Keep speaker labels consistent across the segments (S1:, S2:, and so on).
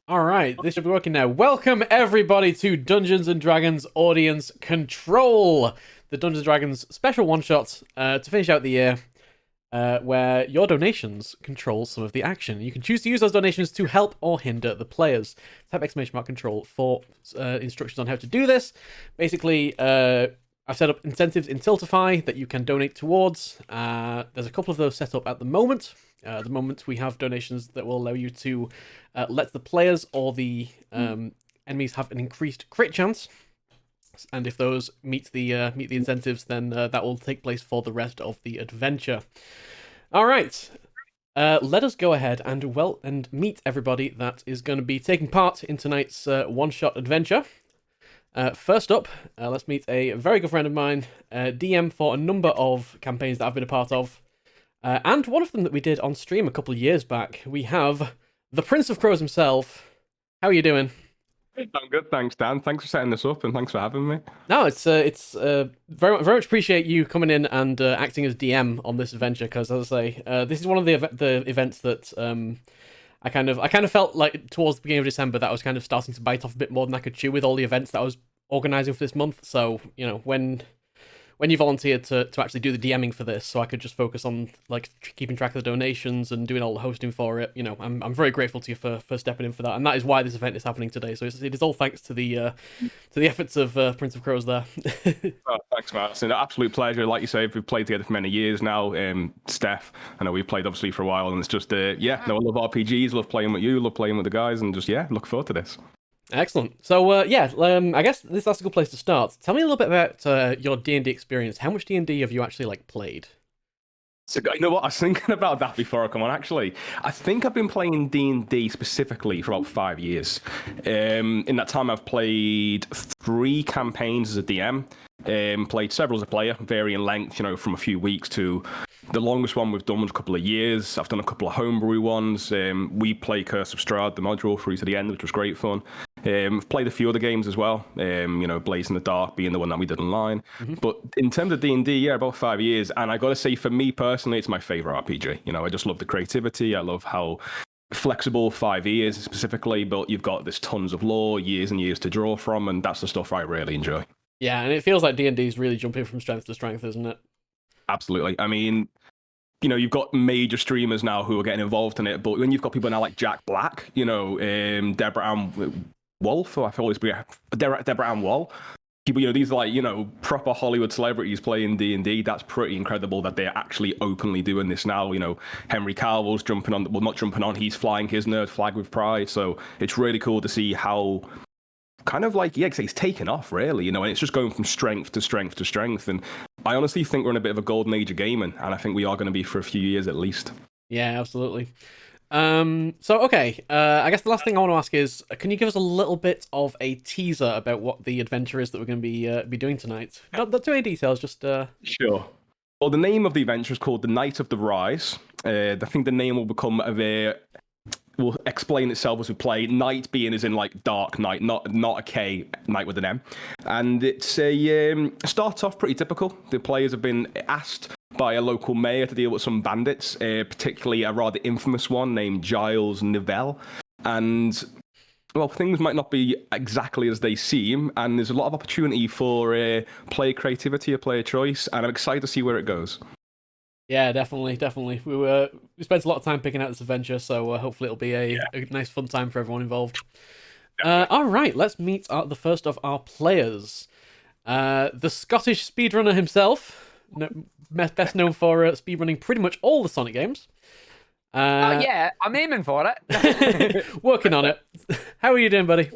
S1: All right, this should be working now. Welcome everybody to Dungeons and Dragons Audience Control, the Dungeons and Dragons special one-shot to finish out the year, where your donations control some of the action. You can choose to use those donations to help or hinder the players. Type !control for instructions on how to do this. Basically, I've set up incentives in Tiltify that you can donate towards. There's a couple of those set up at the moment. At the moment, we have donations that will allow you to let the players or the enemies have an increased crit chance. And if those meet the incentives, then that will take place for the rest of the adventure. All right, let us go ahead and meet everybody that is going to be taking part in tonight's one-shot adventure. First up, let's meet a very good friend of mine, DM for a number of campaigns that I've been a part of. And one of them that we did on stream a couple of years back. We have the Prince of Crows himself. How are you doing?
S2: I'm good, thanks, Dan. Thanks for setting this up and thanks for having me.
S1: No, it's very much appreciate you coming in and acting as DM on this adventure, because as I say, this is one of the events that I kind of felt like towards the beginning of December that I was kind of starting to bite off a bit more than I could chew with all the events that I was organizing for this month. So when you volunteered to actually do the DMing for this, so I could just focus on like keeping track of the donations and doing all the hosting for it, I'm very grateful to you for stepping in for that, and that is why this event is happening today. So it is all thanks to the efforts of Prince of Crows there.
S2: Oh, thanks, man. It's an absolute pleasure. Like you say, we've played together for many years now. Steph, I know we've played obviously for a while, and it's just I love RPGs, love playing with you, love playing with the guys, and just look forward to this.
S1: Excellent. So I guess that's a good place to start. Tell me a little bit about your D&D experience. How much D&D have you actually played?
S2: So, you know what? I was thinking about that before I come on. Actually, I think I've been playing D&D specifically for about 5 years. In that time, I've played 3 campaigns as a DM. Played several as a player, varying length, from a few weeks to the longest one we've done was a couple of years. I've done a couple of homebrew ones. We play Curse of Strahd, the module, through to the end, which was great fun. I've played a few other games as well, Blaze in the Dark being the one that we did online. Mm-hmm. But in terms of D&D, about 5 years. And I got to say, for me personally, it's my favorite RPG. I just love the creativity. I love how flexible 5e is specifically, but you've got this tons of lore, years and years to draw from, and that's the stuff I really enjoy.
S1: Yeah, and it feels like D&D is really jumping from strength to strength, isn't it?
S2: Absolutely. I mean, you've got major streamers now who are getting involved in it, but when you've got people now like Jack Black, Deborah Ann Wolf, or I always be Deborah Ann Wall. People, these are proper Hollywood celebrities playing D&D. That's pretty incredible that they're actually openly doing this now. Henry Cavill's jumping on, well, not jumping on, he's flying his nerd flag with pride. So it's really cool to see how kind of he's taken off, really, and it's just going from strength to strength to strength. And I honestly think we're in a bit of a golden age of gaming, and I think we are going to be for a few years at least.
S1: Yeah, absolutely. I guess the last thing I want to ask is, can you give us a little bit of a teaser about what the adventure is that we're going to be doing tonight? Not too many details, just
S2: Sure. Well, the name of the adventure is called The Night of the Rise. I think the name will explain itself as we play. Night being as in dark night, not a K, night with an M. And it's starts off pretty typical. The players have been asked by a local mayor to deal with some bandits, particularly a rather infamous one named Giles Nivelle. And, well, things might not be exactly as they seem, and there's a lot of opportunity for player creativity or player choice, and I'm excited to see where it goes.
S1: Yeah, definitely. We spent a lot of time picking out this adventure, so hopefully it'll be a nice, fun time for everyone involved. All right, let's meet the first of our players. The Scottish speedrunner himself, best known for speedrunning pretty much all the Sonic games.
S3: Yeah, I'm aiming for it.
S1: Working on it. How are you doing, buddy?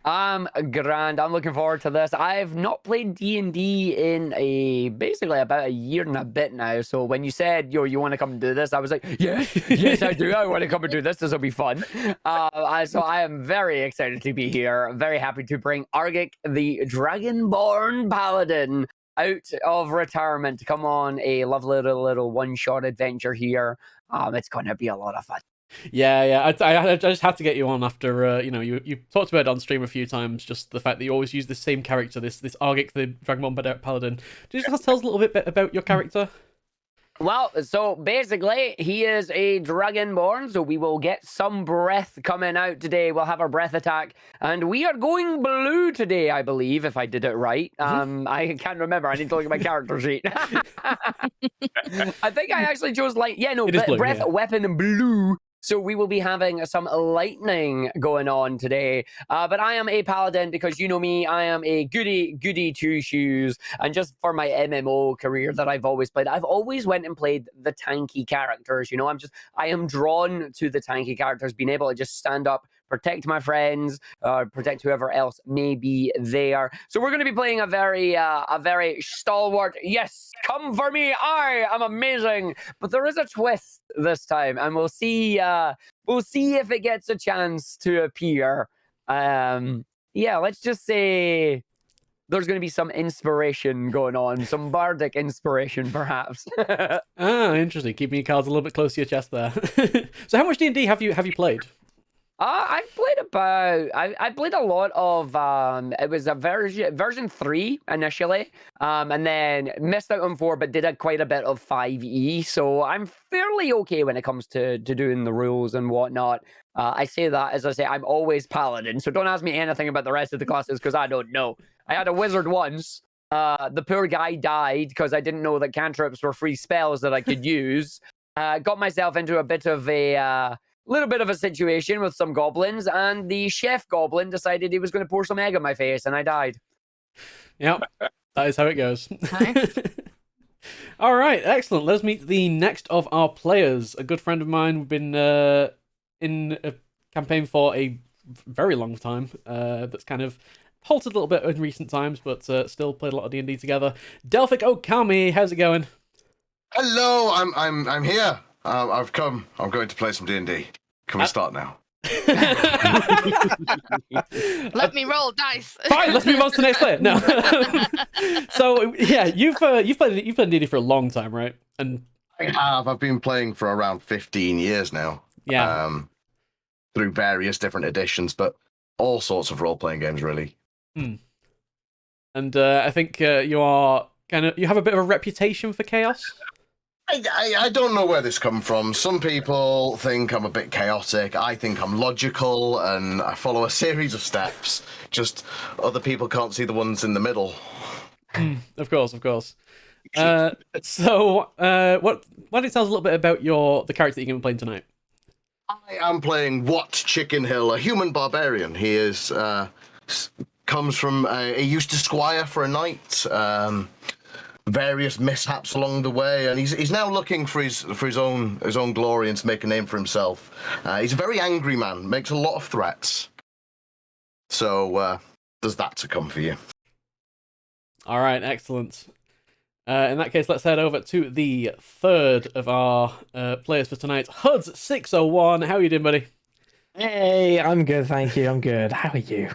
S3: I'm grand. I'm looking forward to this. I've not played D&D in basically about a year and a bit now. So when you said, you want to come and do this, I was like, yes, I do. I want to come and do this. This will be fun. So I am very excited to be here. I'm very happy to bring Argick, the Dragonborn Paladin, out of retirement to come on a lovely little one-shot adventure here. It's going to be a lot of fun.
S1: Yeah. I just had to get you on after you talked about it on stream a few times. Just the fact that you always use the same character, this Argick, the Dragonborn Paladin. Do you just tell us a little bit about your character?
S3: Well, so basically, he is a dragonborn, so we will get some breath coming out today. We'll have our breath attack, and we are going blue today, I believe, if I did it right. I can't remember. I need to look at my character sheet. I think I actually chose light. Yeah, no,
S1: It is blue,
S3: breath,
S1: yeah.
S3: weapon, blue. So we will be having some lightning going on today. But I am a paladin because you know me, I am a goody two shoes. And just for my MMO career that I've always played, I've always went and played the tanky characters. You know, I am drawn to the tanky characters, being able to just stand up, protect my friends, protect whoever else may be there. So we're going to be playing a very stalwart. Yes, come for me! I am amazing. But there is a twist this time, and we'll see. We'll see if it gets a chance to appear. Yeah, let's just say there's going to be some inspiration going on, some bardic inspiration, perhaps.
S1: Interesting. Keeping your cards a little bit close to your chest there. So, how much D&D have you played?
S3: I've played I played a lot of it was a version 3 initially, and then missed out on 4, but did quite a bit of 5e. So I'm fairly okay when it comes to doing the rules and whatnot. I say that as I say I'm always paladin, so don't ask me anything about the rest of the classes because I don't know. I had a wizard once. The poor guy died because I didn't know that cantrips were free spells that I could use. Got myself into a bit of a little bit of a situation with some goblins, and the chef goblin decided he was going to pour some egg on my face, and I died.
S1: Yep, that is how it goes.
S4: Nice.
S1: All right, excellent. Let's meet the next of our players. A good friend of mine. We've been in a campaign for a very long time. That's kind of halted a little bit in recent times, but still played a lot of D&D together. DelphicOkami, how's it going?
S5: Hello, I'm here. I've come. I'm going to play some D&D. Can we start now?
S4: Let me roll dice.
S1: Fine, let's move on to the next player. No. So yeah, you've played D&D for a long time, right? And
S5: I have. I've been playing for around 15 years now.
S1: yeah,
S5: Through various different editions, but all sorts of role-playing games, really.
S1: and I think you have a bit of a reputation for chaos.
S5: I don't know where this comes from. Some people think I'm a bit chaotic. I think I'm logical, and I follow a series of steps. Just other people can't see the ones in the middle.
S1: Of course. So, why don't you tell us a little bit about the character that you're going to be playing tonight?
S5: I am playing Wat Chicken Hill, a human barbarian. He is comes from he used to squire for a knight. Various mishaps along the way, and he's now looking for his own glory and to make a name for himself. He's a very angry man, makes a lot of threats. So there's that to come for you.
S1: All right, excellent. In that case, let's head over to the third of our players for tonight. Huds601, how are you doing, buddy?
S6: Hey, I'm good, thank you. I'm good. How are you?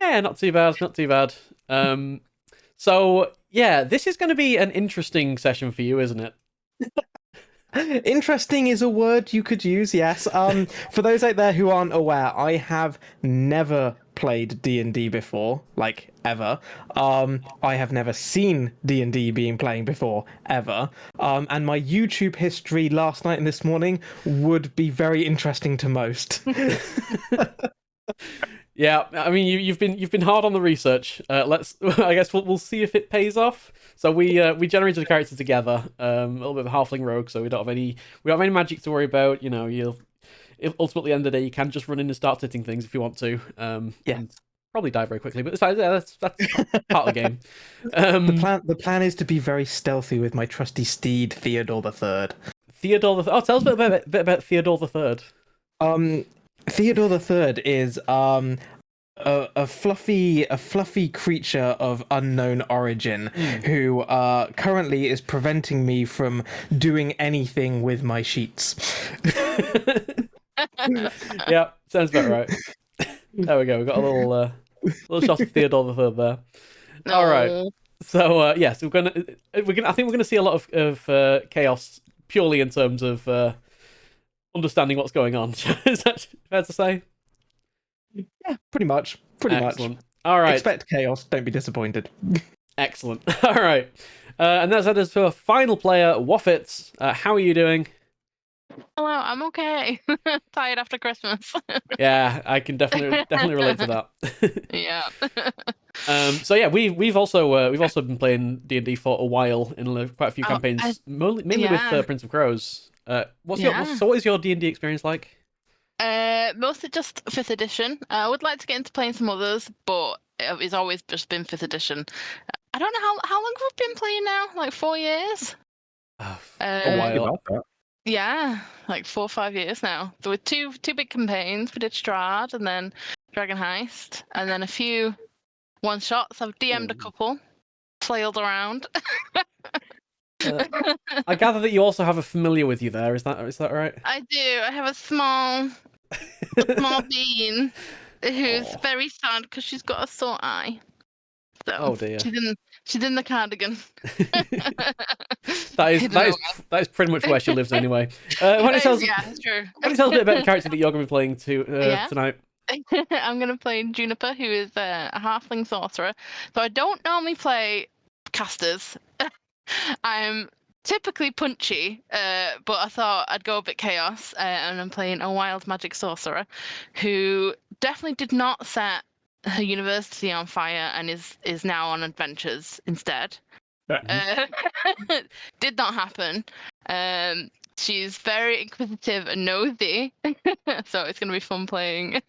S1: Yeah, not too bad. So yeah, this is going to be an interesting session for you, isn't it?
S6: Interesting is a word you could use, yes. For those out there who aren't aware, I have never played D&D before, like ever. I have never seen D&D being playing before, ever. And my YouTube history last night and this morning would be very interesting to most.
S1: Yeah, I mean you've been hard on the research. I guess we'll see if it pays off. So we generated a character together, a little bit of a halfling rogue, so we don't have any magic to worry about. You know, if ultimately at the end of the day you can just run in and start hitting things if you want to.
S6: Yeah.
S1: And probably die very quickly, but it's fine. Yeah, that's part of the game.
S6: The plan is to be very stealthy with my trusty steed Theodore the III.
S1: Tell us a bit about Theodore the III.
S6: Theodore the III is a fluffy creature of unknown origin who currently is preventing me from doing anything with my sheets.
S1: Yeah, sounds about right. There we go. We got a little shot of Theodore the III there.
S4: No.
S1: All right. So yes, I think we're gonna see a lot of chaos purely in terms of understanding what's going on. Is that fair to say?
S6: Yeah, pretty much.
S1: Excellent. All right.
S6: Expect chaos. Don't be disappointed.
S1: Excellent. All right. And that's us to our final player, Wofitz. How are you doing?
S4: Hello, I'm okay. Tired after Christmas.
S1: Yeah, I can definitely relate to that.
S4: Yeah.
S1: So yeah, we've also been playing D&D for a while in quite a few campaigns, mainly with Prince of Crows. What is your D&D experience like?
S4: Mostly just 5th edition. I would like to get into playing some others, but it's always just been 5th edition. I don't know how long we've been playing now. Like 4 years.
S1: A while.
S4: Yeah, like 4 or 5 years now. There were two big campaigns. We did Strahd and then Dragon Heist, and then a few one shots. I've DM'd a couple, flailed around.
S1: I gather that you also have a familiar with you there. Is that right?
S4: I do. I have a small bean who's very sad because she's got a sore eye. So
S1: oh dear.
S4: She's in the cardigan.
S1: that is pretty much where she lives anyway. Why don't you tell us a bit about the character that you're going to be playing tonight?
S4: I'm going to play Juniper, who is a halfling sorcerer. So I don't normally play casters. I'm typically punchy, but I thought I'd go a bit chaos, and I'm playing a wild magic sorcerer who definitely did not set her university on fire and is now on adventures instead. Did not happen. She's very inquisitive and nosy, so it's gonna be fun playing.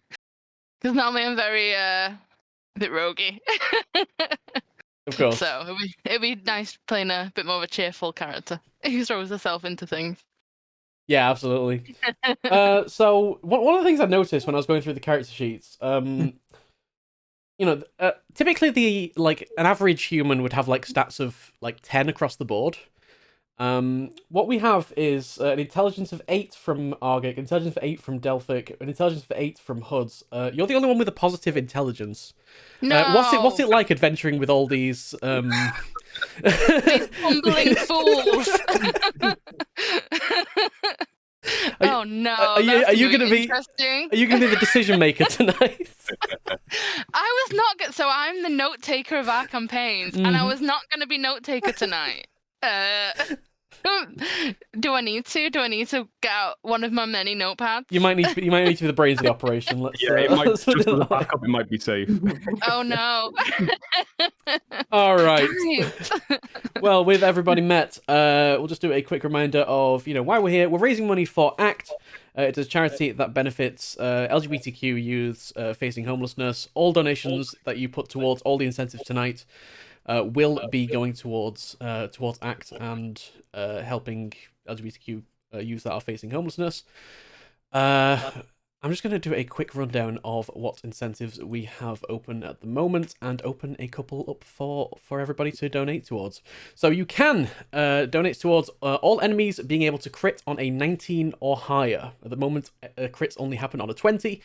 S4: Because normally I'm very a bit roguey.
S1: Of course.
S4: So it'd be nice playing a bit more of a cheerful character who throws herself into things.
S1: Yeah, absolutely. So one of the things I noticed when I was going through the character sheets, typically an average human would have like stats of like 10 across the board. What we have is an intelligence of 8 from Argick, intelligence of 8 from Delphic, an intelligence of 8 from Huds. You're the only one with a positive intelligence.
S4: No.
S1: What's it like adventuring with all these
S4: These bumbling fools. Oh no!
S1: Are you going to be the decision maker tonight?
S4: I was not. So I'm the note taker of our campaigns, and I was not going to be note taker tonight. Do I need to? Do I need to get out one of my many notepads?
S1: You might need to be the brains of the operation.
S2: It might just as a backup. It might be safe.
S4: Oh no!
S1: All right. Well, with everybody met, we'll just do a quick reminder of why we're here. We're raising money for ACT. It's a charity that benefits LGBTQ youths facing homelessness. All donations that you put towards all the incentives tonight will be going towards ACT and helping LGBTQ youths that are facing homelessness. I'm just going to do a quick rundown of what incentives we have open at the moment and open a couple up for everybody to donate towards. So you can donate towards all enemies being able to crit on a 19 or higher. At the moment, crits only happen on a 20.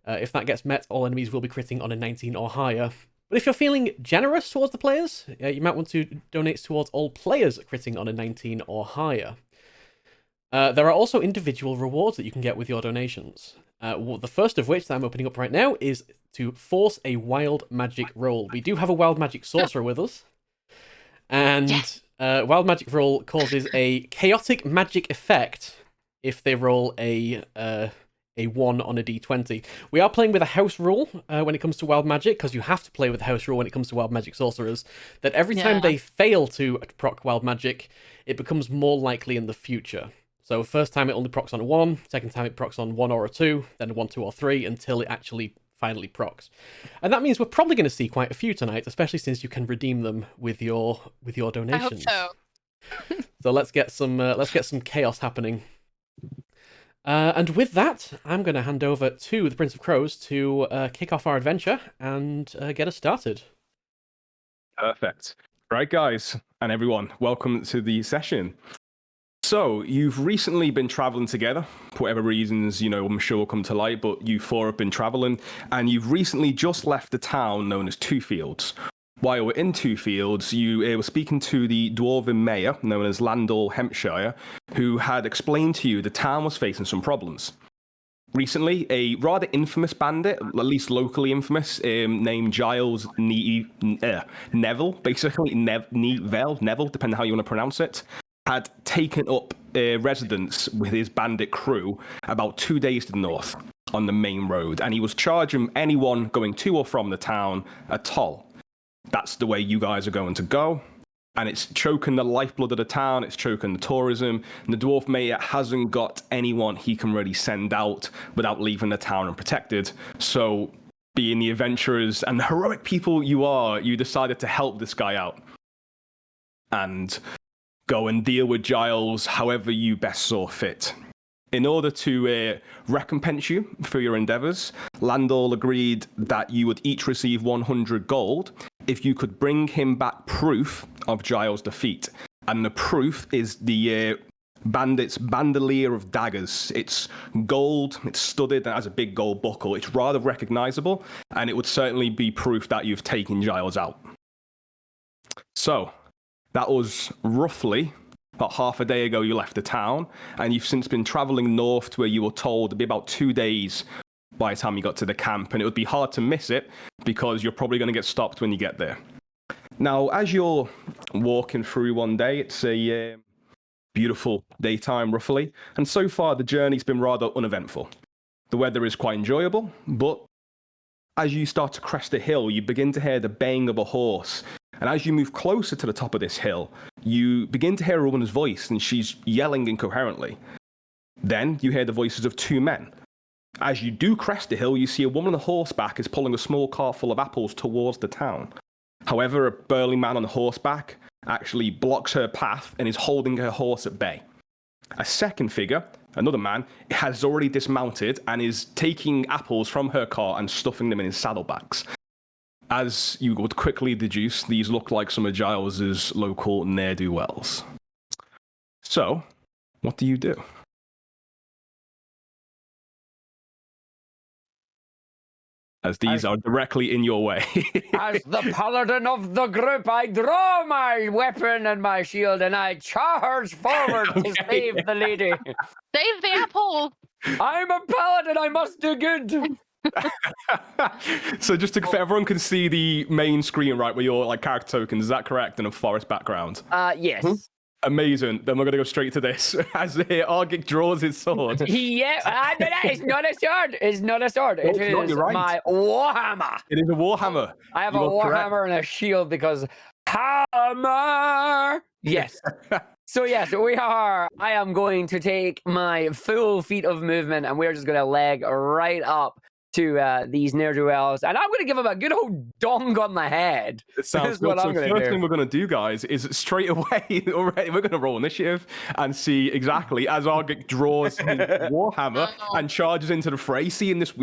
S1: If that gets met, all enemies will be critting on a 19 or higher. But if you're feeling generous towards the players, you might want to donate towards all players critting on a 19 or higher. There are also individual rewards that you can get with your donations. The first of which that I'm opening up right now is to force a wild magic roll. We do have a wild magic sorcerer with us. And yes. Wild magic roll causes a chaotic magic effect if they roll a 1 on a d20. We are playing with a house rule when it comes to wild magic, because you have to play with the house rule when it comes to wild magic sorcerers, that every time they fail to proc wild magic, it becomes more likely in the future. So first time it only procs on a 1, second time it procs on 1 or a 2, then a 1, 2, or 3, until it actually finally procs. And that means we're probably going to see quite a few tonight, especially since you can redeem them with your donations.
S4: I hope so.
S1: So let's get some chaos happening. And with that, I'm going to hand over to the Prince of Crows to kick off our adventure and get us started.
S2: Perfect. Right, guys and everyone, welcome to the session. So, you've recently been traveling together, for whatever reasons, I'm sure will come to light, but you four have been traveling, and you've recently just left the town known as Two Fields. While we're in Two Fields, you were speaking to the dwarven mayor, known as Landal Hempshire, who had explained to you the town was facing some problems. recently a rather infamous bandit, at least locally infamous, named Giles Neville, basically Neville, depending how you want to pronounce it, had taken up residence with his bandit crew about 2 days to the north on the main road, and he was charging anyone going to or from the town a toll. That's the way you guys are going to go. And it's choking the lifeblood of the town, it's choking the tourism, and the dwarf mayor hasn't got anyone he can really send out without leaving the town unprotected. So, being the adventurers and the heroic people you are, you decided to help this guy out. And go and deal with Giles however you best saw fit. In order to recompense you for your endeavors, Landall agreed that you would each receive 100 gold if you could bring him back proof of Giles' defeat. And the proof is the bandit's bandolier of daggers. It's gold, it's studded, and has a big gold buckle. It's rather recognizable, and it would certainly be proof that you've taken Giles out. So, that was roughly about half a day ago you left the town, and you've since been traveling north to where you were told it'd be about 2 days by the time you got to the camp, and it would be hard to miss it because you're probably going to get stopped when you get there. Now, as you're walking through one day, it's a beautiful daytime, roughly, and so far the journey's been rather uneventful. The weather is quite enjoyable, but as you start to crest a hill, you begin to hear the baying of a horse. And as you move closer to the top of this hill, you begin to hear a woman's voice, and she's yelling incoherently. Then you hear the voices of two men. As you do crest the hill, you see a woman on horseback is pulling a small cart full of apples towards the town. However, a burly man on horseback actually blocks her path and is holding her horse at bay. A second figure, another man, has already dismounted and is taking apples from her cart and stuffing them in his saddlebags. As you would quickly deduce, these look like some of Giles's local ne'er-do-wells. So, what do you do? As these are directly in your way.
S3: As the paladin of the group, I draw my weapon and my shield, and I charge forward to save the lady.
S4: Save the apple.
S3: I'm a paladin, I must do good.
S2: So just to everyone can see the main screen, right, with your like character tokens, is that correct? And a forest background.
S3: Yes.
S2: Amazing. Then we're going to go straight to this. As Argick draws his sword.
S3: Yeah, it's not a sword. It's not a sword. It
S2: No,
S3: is
S2: you're right.
S3: my warhammer.
S2: It is a warhammer.
S3: I have
S2: You
S3: a
S2: are correct.
S3: warhammer and a shield because hammer. Yes. So yes, I am going to take my full feet of movement, and we're just going to leg right up to these ne'er-do-wells, and I'm going to give him a good old dong on the head.
S2: It sounds good. So the first thing we're going to do, guys, is straight away, already, we're going to roll initiative and see exactly as Argick draws his warhammer and charges into the fray, seeing this,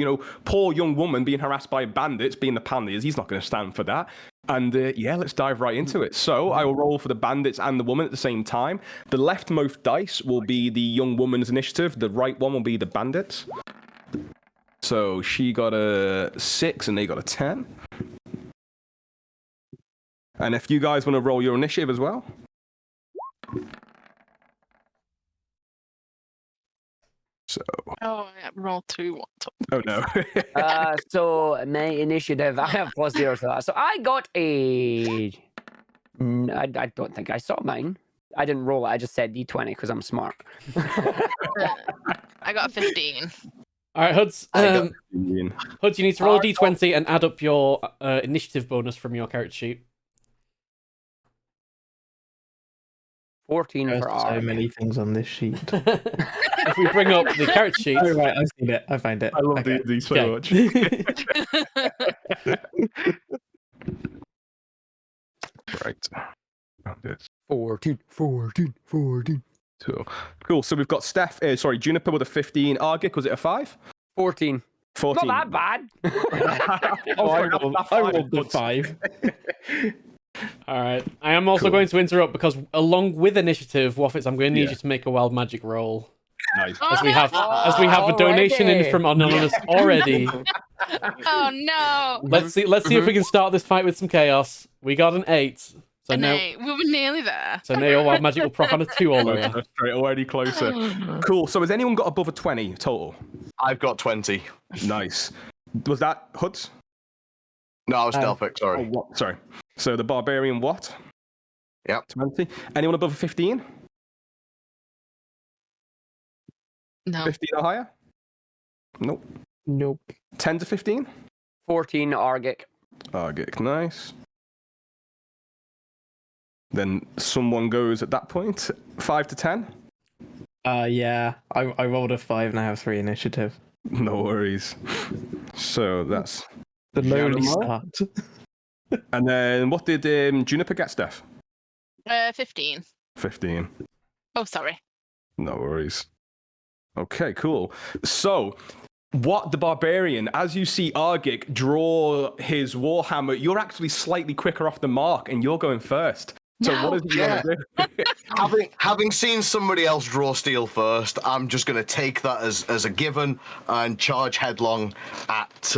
S2: poor young woman being harassed by bandits, being the Panthers, he's not going to stand for that. And let's dive right into it. So I will roll for the bandits and the woman at the same time. The leftmost dice will be the young woman's initiative. The right one will be the bandits. So she got a 6 and they got a 10. And if you guys want to roll your initiative as well. So.
S4: Oh, yeah, roll 2.
S2: Oh no.
S3: So my initiative, I have +0 to that. So I got a. I don't think I saw mine. I didn't roll it. I just said D20 because I'm smart.
S4: I got a 15.
S1: All right, Huds. Huds, you need to roll a d20 and add up your initiative bonus from your character sheet.
S3: 14
S6: There's
S3: for
S6: so
S3: R.
S6: many things on this sheet.
S1: If we bring up the character sheet.
S6: Oh, right, I've seen it. I find it.
S2: I love
S6: Okay.
S2: D&D so much. Right. This.
S3: 14.
S2: Cool. So we've got Juniper with a 15. Argick, was it a 5?
S3: 14.
S2: 14.
S3: Not that bad.
S6: I rolled the 5.
S1: All right. I am also going to interrupt because along with initiative, Wofitz, I'm going to need you to make a wild magic roll.
S2: Nice.
S1: As we have a donation in from Anonymous already.
S4: Oh no!
S1: Let's see if we can start this fight with some chaos. We got an 8. So
S4: An
S1: now,
S4: 8. We were nearly there.
S1: so now your wild magic will proc on a 2 or lower.
S2: Closer, straight, already closer. Cool. So has anyone got above a 20 total?
S5: I've got 20.
S2: Nice. Was that Hoods?
S5: No, I was Delphic, sorry.
S2: What? Sorry. So the Barbarian what?
S5: Yep.
S2: 20. Anyone above a 15?
S4: No.
S2: 15 or higher? Nope.
S6: Nope.
S2: 10 to 15?
S3: 14 Argick.
S2: Argick, nice. Then someone goes at that point, 5 to 10?
S6: Yeah. I rolled a 5 and I have 3 initiative.
S2: No worries. So that's...
S6: The lowly
S2: Janumo?
S6: start.
S2: And then what did Juniper get, Steph?
S4: 15.
S2: 15.
S4: Oh, sorry.
S2: No worries. Okay, cool. So, Wat the Barbarian, as you see Argick draw his Warhammer, you're actually slightly quicker off the mark, and you're going first. So
S4: No.
S2: what is it you want to do?
S5: Having seen somebody else draw steel first, I'm just going to take that as a given and charge headlong at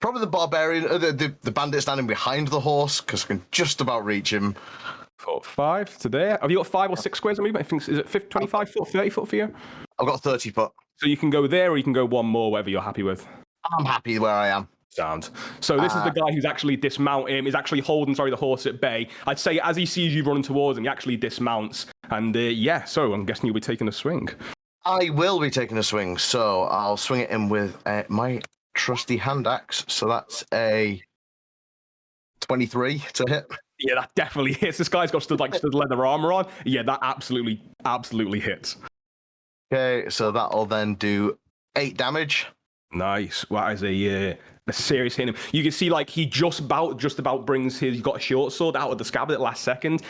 S5: probably the barbarian, the bandit standing behind the horse, because I can just about reach him.
S2: 5 to there. Have you got 5 or 6 squares of movement? I think is it 25 foot, 30 foot for you?
S5: I've got 30 foot.
S2: So you can go there, or you can go one more, whatever you're happy with.
S5: I'm happy where I am.
S2: Sound. So this is the guy who's actually dismounting, is actually holding, the horse at bay. I'd say as he sees you running towards him, he actually dismounts. And yeah, so I'm guessing you'll be taking a swing.
S5: I will be taking a swing, so I'll swing it in with my trusty hand axe. So that's a 23 to hit.
S2: Yeah, that definitely hits. This guy's got stood leather armor on. Yeah, that absolutely hits.
S5: Okay, so that'll then do 8 damage.
S2: Nice. Well, that is a serious hit. You can see he just about brings his. He's got a short sword out of the scabbard at the last second.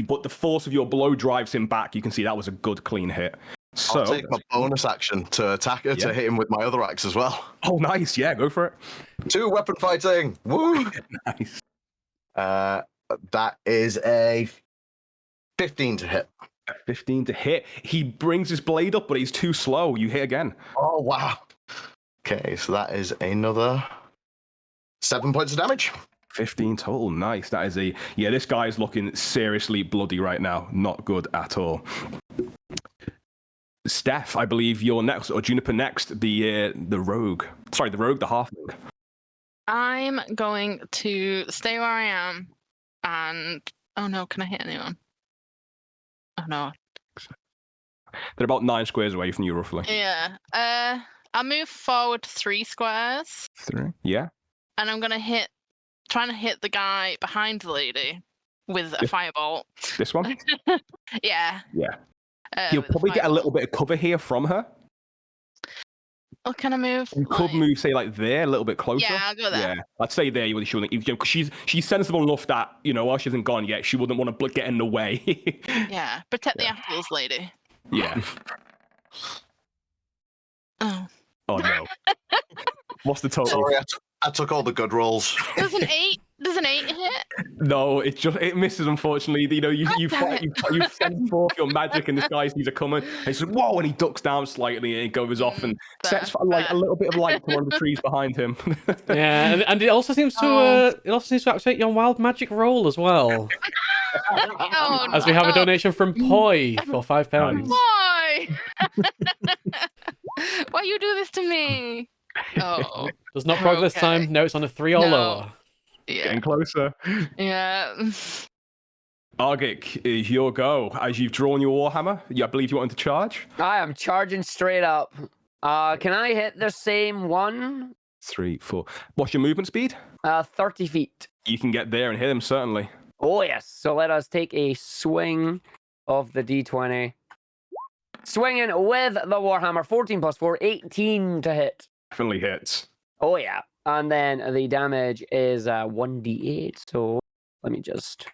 S2: But the force of your blow drives him back. You can see that was a good clean hit. So
S5: I'll take my bonus action to attack her to hit him with my other axe as well.
S2: Oh, nice. Yeah, go for it.
S5: 2 weapon fighting. Woo!
S2: Nice.
S5: That is a 15 to hit.
S2: 15 to hit. He brings his blade up, but he's too slow. You hit again.
S5: Oh, wow. Okay, so that is another 7 points of damage.
S2: 15 total. Nice. That is this guy is looking seriously bloody right now. Not good at all. Steph, I believe you're next, or Juniper next, the rogue. Sorry, the rogue, the halfling.
S4: I'm going to stay where I am and... Oh no, can I hit anyone? Oh no.
S2: They're about 9 squares away from you, roughly.
S4: Yeah. I'll move forward 3 squares.
S2: 3? Yeah.
S4: And I'm gonna trying to hit the guy behind the lady with a firebolt.
S2: This one?
S4: Yeah.
S2: Yeah. He'll probably get a little bit of cover here from her.
S4: Oh, can I move?
S2: You could move, say, there, a little bit closer.
S4: Yeah, I'll go there.
S2: Yeah, I'd say there. You shouldn't, because she's sensible enough that while she hasn't gone yet, she wouldn't want to get in the way.
S4: Yeah, protect the apples, lady.
S2: Yeah.
S4: Oh.
S2: Oh no. What's the total?
S5: Sorry, I took all the good rolls.
S4: Does an 8 hit?
S2: No, it misses, unfortunately. You send forth your magic and this guy sees it coming and he's like, whoa, and he ducks down slightly and he goes off and sets a little bit of light to one of the trees behind him.
S1: Yeah, and it also seems to activate your wild magic roll as well.
S4: Oh,
S1: As we have a donation from Poi for £5.
S4: Why? Why you do this to me? Oh.
S1: Does not proc this time. No, it's on a 3 or lower.
S4: Yeah.
S2: Getting closer.
S4: Yeah.
S2: Argick, is your go. As you've drawn your Warhammer, I believe you wanted to charge?
S3: I am charging straight up. Can I hit the same one?
S2: 3, 4. What's your movement speed?
S3: 30 feet.
S2: You can get there and hit him, certainly.
S3: Oh, yes. So let us take a swing of the D20. Swinging with the Warhammer. 14 plus 4, 18 to hit.
S2: Definitely hits.
S3: Oh, yeah. And then the damage is 1d8. So let me just...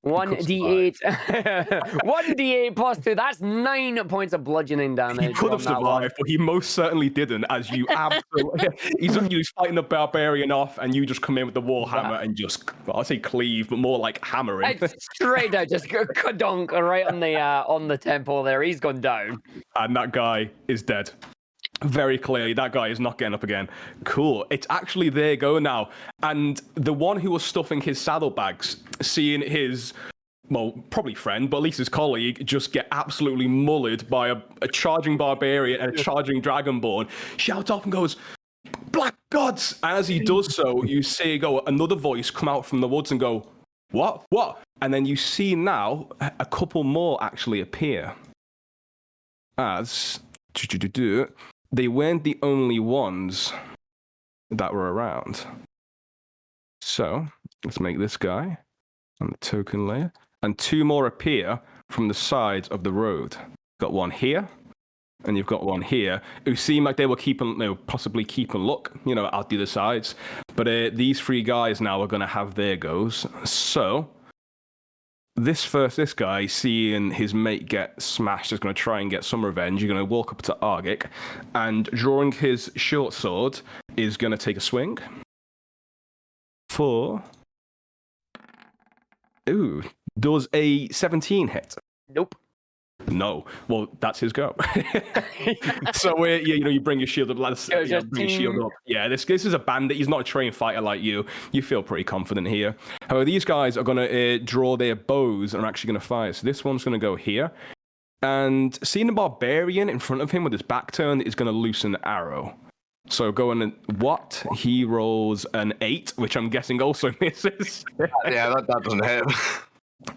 S3: 1d8. 1d8 plus 2. That's 9 points of bludgeoning damage.
S2: He could have survived, but he most certainly didn't, as you absolutely... he's fighting the barbarian off, and you just come in with the warhammer and just, I'll say cleave, but more like hammering.
S3: Straight out, just kadunk right on the temple there. He's gone down.
S2: And that guy is dead. Very clearly, that guy is not getting up again. Cool. It's actually their go now. And the one who was stuffing his saddlebags, seeing his, well, probably friend, but at least his colleague, just get absolutely mullered by a charging barbarian and a charging dragonborn, shouts off and goes, "Black gods!" As he does so, you see another voice come out from the woods and go, "What? What?" And then you see now a couple more actually appear. As they weren't the only ones that were around. So let's make this guy on the token layer. And two more appear from the sides of the road. Got one here, and you've got one here, who seem like they were possibly keeping look, out the other sides. But these three guys now are going to have their goes. So this guy, seeing his mate get smashed, is going to try and get some revenge. You're going to walk up to Argick, and drawing his short sword, is going to take a swing. Does a 17 hit?
S3: Nope.
S2: No. Well, that's his go. So you bring your shield up. Bring your shield up. Yeah, this is a bandit. He's not a trained fighter like you. You feel pretty confident here. However, these guys are going to draw their bows and are actually going to fire. So this one's going to go here. And seeing the barbarian in front of him with his back turned is going to loose an arrow. So going and what? He rolls an 8, which I'm guessing also misses.
S5: Yeah, that doesn't hit.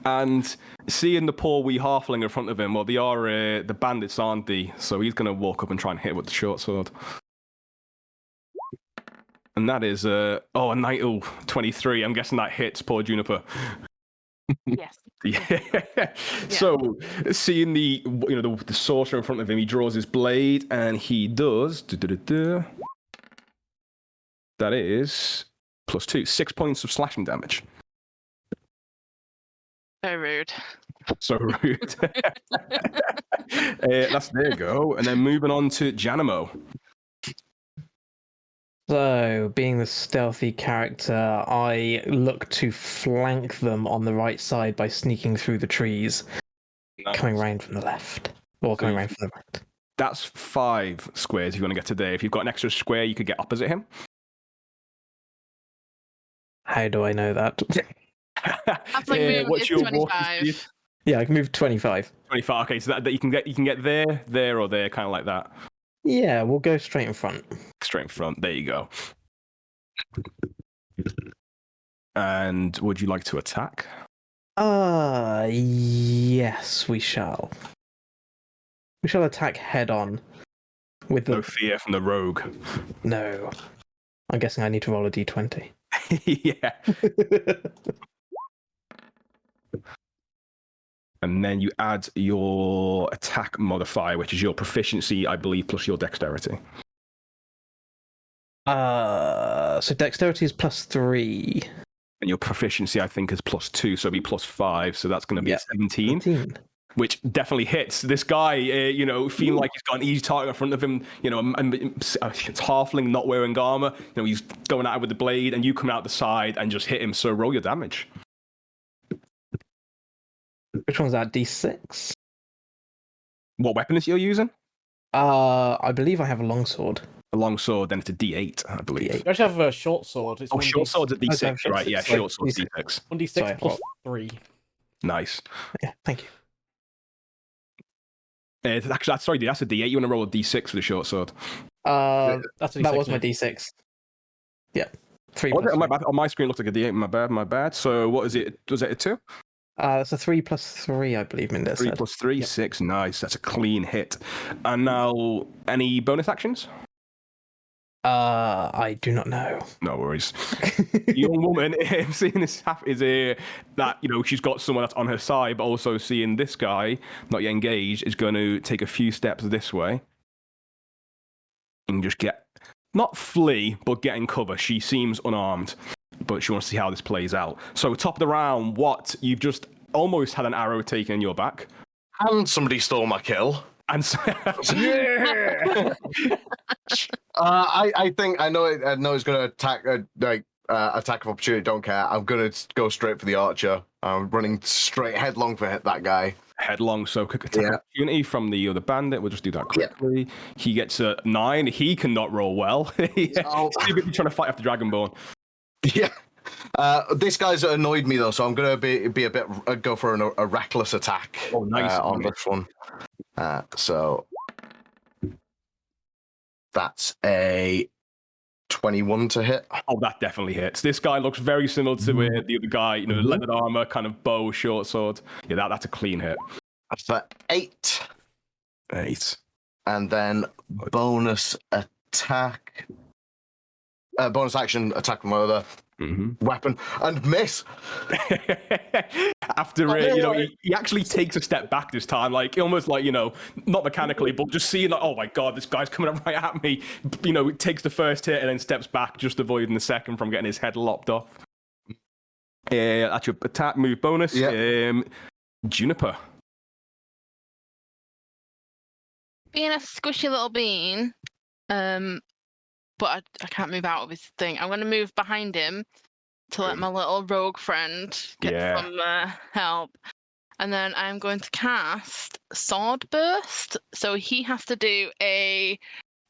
S2: And seeing the poor wee halfling in front of him, well, they are the bandits, aren't they? So he's going to walk up and try and hit with the short sword. And that is a 23. I'm guessing that hits poor Juniper.
S4: Yes.
S2: Yeah. So seeing the sorcerer in front of him, he draws his blade and he does. That is +2, 6 points of slashing damage.
S4: So rude.
S2: So rude. That's their go. And then moving on to Janumo.
S6: So, being the stealthy character, I look to flank them on the right side by sneaking through the trees, coming round from the left, or coming round from the right.
S2: That's 5 squares if you want to get to there. If you've got an extra square, you could get opposite him.
S6: How do I know that?
S4: That's like moving
S2: what's
S4: is
S2: your
S4: 25.
S6: Yeah, I can move 25.
S2: 25. Okay, so that you can get there, or there, kind of like that.
S6: Yeah, we'll go straight in front.
S2: Straight in front. There you go. And would you like to attack?
S6: Yes, we shall. We shall attack head on. With
S2: No fear from the rogue.
S6: No. I'm guessing I need to roll a d20.
S2: Yeah. And then you add your attack modifier, which is your proficiency, I believe, plus your dexterity.
S6: So dexterity is +3.
S2: And your proficiency, I think, is +2, so it'll be +5. So that's going to be 17. Which definitely hits this guy, feeling like he's got an easy target in front of him. It's halfling, not wearing armor. He's going at it with the blade, and you come out the side and just hit him. So roll your damage.
S6: Which one's that? D6?
S2: What weapon is you're using?
S6: I believe I have a longsword.
S2: A longsword, then it's a D8, I believe.
S1: You actually have a short sword. It's
S2: short sword's a D6,
S6: Okay,
S2: right? Yeah,
S6: sorry,
S2: short sword's
S6: D6.
S2: D6.
S1: 1d6
S6: Sorry,
S1: plus 3.
S2: Nice.
S6: Yeah, thank you.
S2: Sorry, that's a D8. You want to roll a D6 for the short sword?
S1: That's a D6,
S6: That was my
S1: mate.
S6: D6. Yeah. 3
S2: Oh,
S6: plus
S2: on my screen, it looks like a D8. My bad. So what is it? Was it a 2?
S6: That's a 3 plus 3, I believe Mindez
S2: 3
S6: said.
S2: plus 3, 6. Nice. That's a clean hit. And now, any bonus actions?
S6: I do not know.
S2: No worries. The young woman, seeing this is that she's got someone that's on her side, but also seeing this guy not yet engaged is going to take a few steps this way and just not flee, but get in cover. She seems unarmed, but she wants to see how this plays out. So top of the round, Wat, you've just almost had an arrow taken in your back,
S5: And somebody stole my kill.
S2: and so,
S5: I think I know he's going to attack attack of opportunity. Don't care. I'm going to go straight for the archer. I'm running straight headlong for that guy.
S2: Headlong, so quick attack opportunity from the other bandit. We'll just do that quickly. He gets a 9. He cannot roll well. He's trying to fight after Dragonborn.
S5: Yeah. This guy's annoyed me though, so I'm gonna be a bit go for a reckless attack on this one. So that's a 21 to hit.
S2: Oh, that definitely hits. This guy looks very similar to the other guy. You know, the leather armor, kind of bow, short sword. Yeah, that's a clean hit.
S5: For 8.
S2: 8.
S5: And then bonus attack. Bonus action, attack with my other weapon, and miss.
S2: After he actually takes a step back this time, like almost like, not mechanically, but just seeing like, oh my god, this guy's coming up right at me. It takes the first hit and then steps back, just avoiding the second from getting his head lopped off. That's your attack move bonus. Juniper.
S4: Being a squishy little bean, but I can't move out of his thing. I'm going to move behind him to let my little rogue friend get some help. And then I'm going to cast Sword Burst. So he has to do a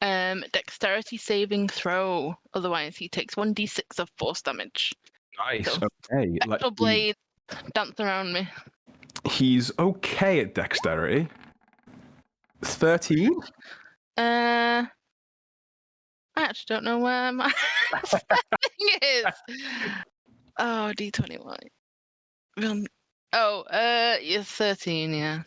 S4: dexterity saving throw. Otherwise, he takes 1d6 of force damage.
S2: Nice.
S4: So,
S2: okay.
S4: Spectral blade dance around me.
S2: He's okay at dexterity. 13?
S4: I actually don't know where my thing is. Oh, D21. Yes, 13, yeah.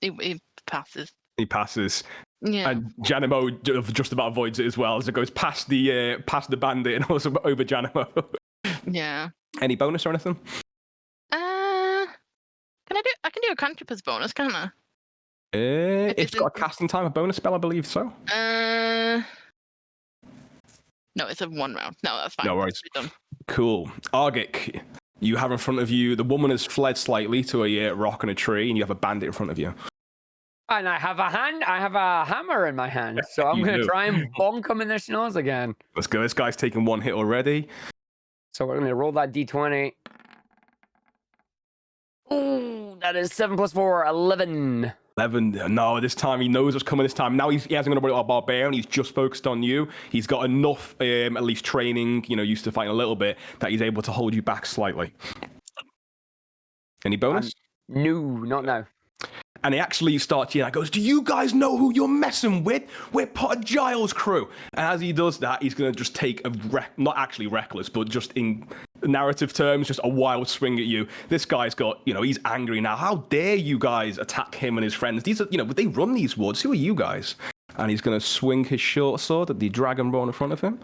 S4: He passes.
S2: He passes.
S4: Yeah.
S2: And Janumo just about avoids it as well as it goes past the bandit and also over Janumo.
S4: Yeah.
S2: Any bonus or anything?
S4: I can do a cantrip as bonus, can't I?
S2: It's got a casting time, a bonus spell, I believe so.
S4: No, it's a 1 round. No, that's fine.
S2: No worries.
S4: Done.
S2: Cool. Argick, you have in front of you, the woman has fled slightly to a rock and a tree, and you have a bandit in front of you.
S3: And I have a hammer in my hand, so I'm going to try and bonk him in the schnoz again.
S2: Let's go. This guy's taken 1 hit already.
S3: So we're going to roll that d20. Ooh, that is 7 plus 4, 11.
S2: 11. No, this time he knows what's coming this time. Now he hasn't got to worry about Barbarian. He's just focused on you. He's got enough, at least training, used to fighting a little bit, that he's able to hold you back slightly. Any bonus?
S3: No, not now.
S2: And he actually starts yelling, goes, do you guys know who you're messing with? We're part of Giles' crew. And as he does that, he's going to just take not actually reckless, but just in narrative terms, just a wild swing at you. This guy's got, he's angry now. How dare you guys attack him and his friends? These are, they run these woods. Who are you guys? And he's going to swing his short sword at the dragonborn in front of him.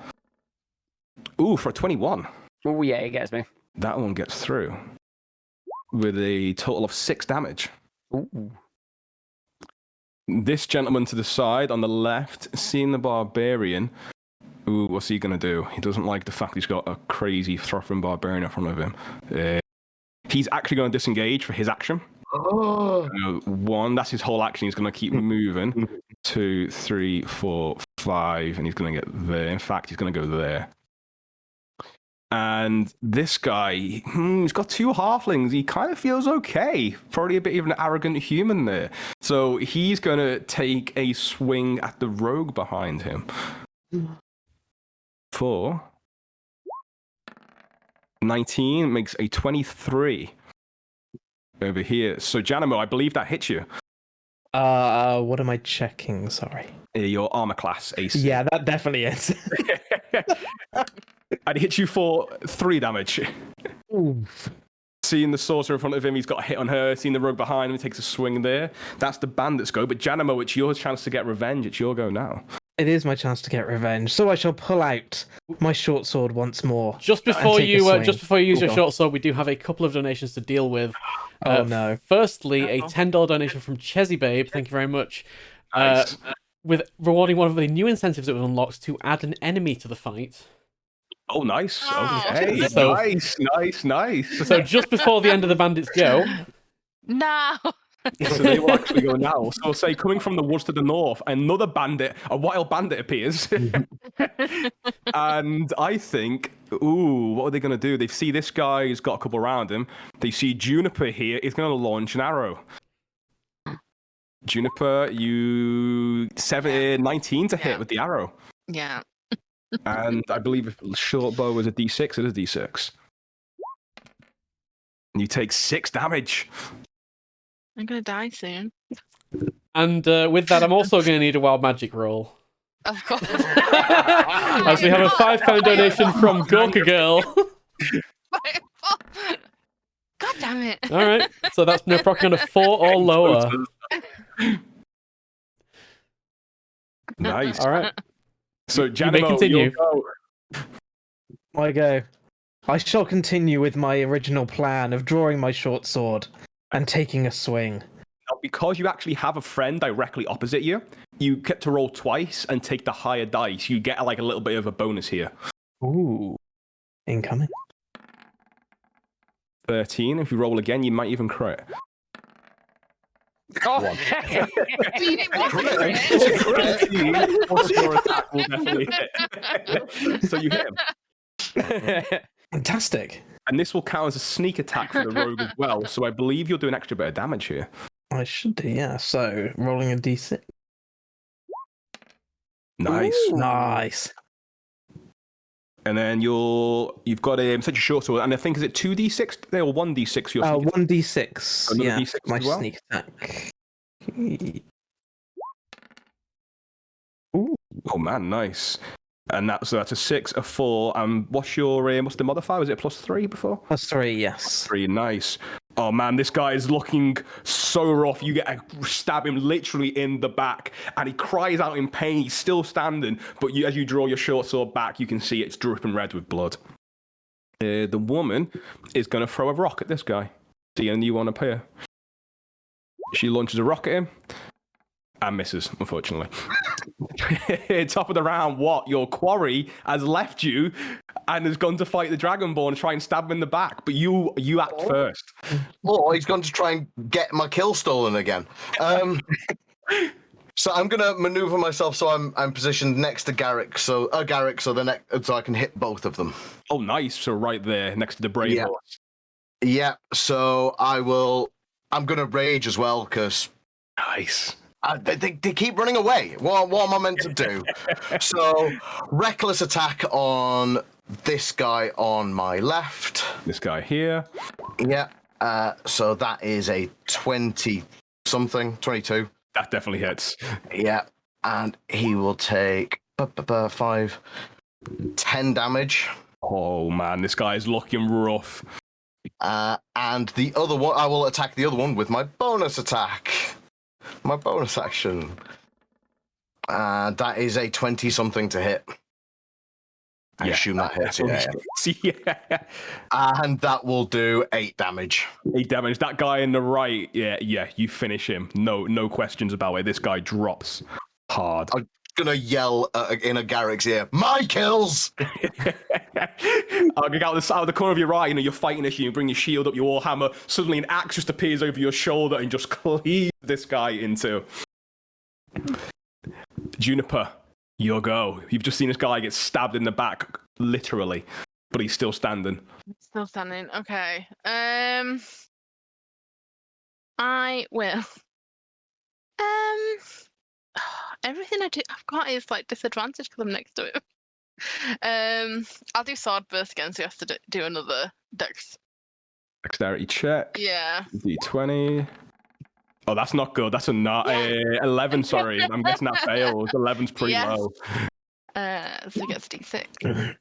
S2: Ooh, for a 21.
S3: Oh, yeah, he gets me.
S2: That one gets through with a total of 6 damage.
S3: Ooh.
S2: This gentleman to the side on the left, seeing the barbarian. Ooh, what's he going to do? He doesn't like the fact he's got a crazy throttling barbarian in front of him. He's actually going to disengage for his action.
S5: Oh.
S2: 1, that's his whole action. He's going to keep moving. 2, 3, 4, 5, and he's going to get there. In fact, he's going to go there. And this guy, he's got 2 halflings. He kind of feels okay. Probably a bit of an arrogant human there. So he's going to take a swing at the rogue behind him. For 19 makes a 23 over here. So Janumo, I believe that hits you.
S6: What am I checking? Sorry.
S2: Your armor class, AC.
S6: Yeah, that definitely is.
S2: And he hits you for 3 damage.
S6: Oof.
S2: Seeing the sorcerer in front of him, he's got a hit on her. Seeing the rogue behind him, he takes a swing there. That's the bandit's go. But Janumo, it's your chance to get revenge. It's your go now.
S6: It is my chance to get revenge, so I shall pull out my short sword once more.
S1: Just before you use your short sword, we do have a couple of donations to deal with.
S6: Oh no!
S1: Firstly, a $10 donation from Chezzy Babe. Thank you very much.
S2: Nice.
S1: With rewarding one of the new incentives that was unlocked to add an enemy to the fight.
S2: Oh, nice.
S4: Oh.
S2: Okay.
S1: So-
S2: Nice.
S1: So just before the end of the bandits go,
S4: No.
S2: So they will actually go now. So we'll say, coming from the woods to the north, another bandit, a wild bandit appears. And I think, what are they going to do? They see this guy who's got a couple around him. They see Juniper here. He's going to launch an arrow. Juniper, you 19 to hit with the arrow.
S4: Yeah.
S2: And I believe if short bow was a d6, it is d6. And you take 6 damage.
S4: I'm gonna die soon.
S1: And with that, I'm also going to need a wild magic roll.
S4: Of course.
S1: As we have a £5 donation from Gorka Girl.
S4: God damn it.
S1: All right, so that's no proc on a 4 or lower.
S2: Nice.
S1: All right.
S2: So,
S1: You may
S2: Janumo,
S1: continue.
S2: you'll go.
S6: I go. I shall continue with my original plan of drawing my short sword and taking a swing.
S2: Now, because you actually have a friend directly opposite you, you get to roll twice and take the higher dice. You get like a little bit of a bonus here.
S6: Ooh. Incoming.
S2: 13. If you roll again, you might even crit.
S3: Oh.
S2: Plus your attack will definitely hit. So you hit him.
S6: Fantastic.
S2: And this will count as a sneak attack for the rogue as well. So I believe you'll do an extra bit of damage here.
S6: I should do, yeah. So, rolling a d6.
S2: Nice.
S6: Ooh. Nice.
S2: And then you've got such a short sword, and I think is it 2d6 or 1d6 for your sneak attack?
S6: 1d6.
S2: Another
S6: Yeah,
S2: D6
S6: my
S2: as well?
S6: sneak attack.
S2: Oh man, nice. And that's a 6, a 4. What's the modifier? Was it +3 before?
S6: +3, yes.
S2: 3, nice. Oh man, this guy is looking so rough. You stab him literally in the back, and he cries out in pain. He's still standing, but as you draw your short sword back, you can see it's dripping red with blood. The woman is going to throw a rock at this guy. See a new one appear. She launches a rock at him, and misses, unfortunately. Top of the round, what? Your quarry has left you and has gone to fight the Dragonborn and try and stab him in the back, but you act first.
S5: Oh, he's going to try and get my kill stolen again. So I'm going to maneuver myself so I'm positioned next to Garrick, so I can hit both of them.
S2: Oh, nice. So right there, next to the brave horse.
S5: Yeah, so I'm going to rage as well, because...
S2: Nice.
S5: They keep running away. What am I meant to do? So, reckless attack on this guy on my left.
S2: This guy here.
S5: Yeah. So that is a 20-something, 22.
S2: That definitely hits.
S5: Yeah. And he will take 5, 10 damage.
S2: Oh, man, this guy is looking rough.
S5: And the other one, I will attack the other one with my bonus attack. My bonus action. That is a 20-something to hit. I assume that hits.
S2: Yeah.
S5: And that will do 8 damage.
S2: 8 damage. That guy in the right, yeah, you finish him. No questions about it. This guy drops hard.
S5: I'm gonna yell in a Garrick's ear, "My kills!"
S2: I'll get out of the corner of your eye, you're fighting this, you bring your shield up, your warhammer, suddenly an axe just appears over your shoulder and just cleaves this guy into. Juniper, your go. You've just seen this guy get stabbed in the back, literally, but he's still standing.
S4: Still standing. Okay. I will. Everything I've got is like disadvantage because I'm next to it. I'll do sword burst again, so you have to do another
S2: Dexterity check.
S4: Yeah.
S2: D20. Oh, that's not good. That's a 11, sorry. I'm guessing that fails. 11's pretty low.
S4: So it gets D6.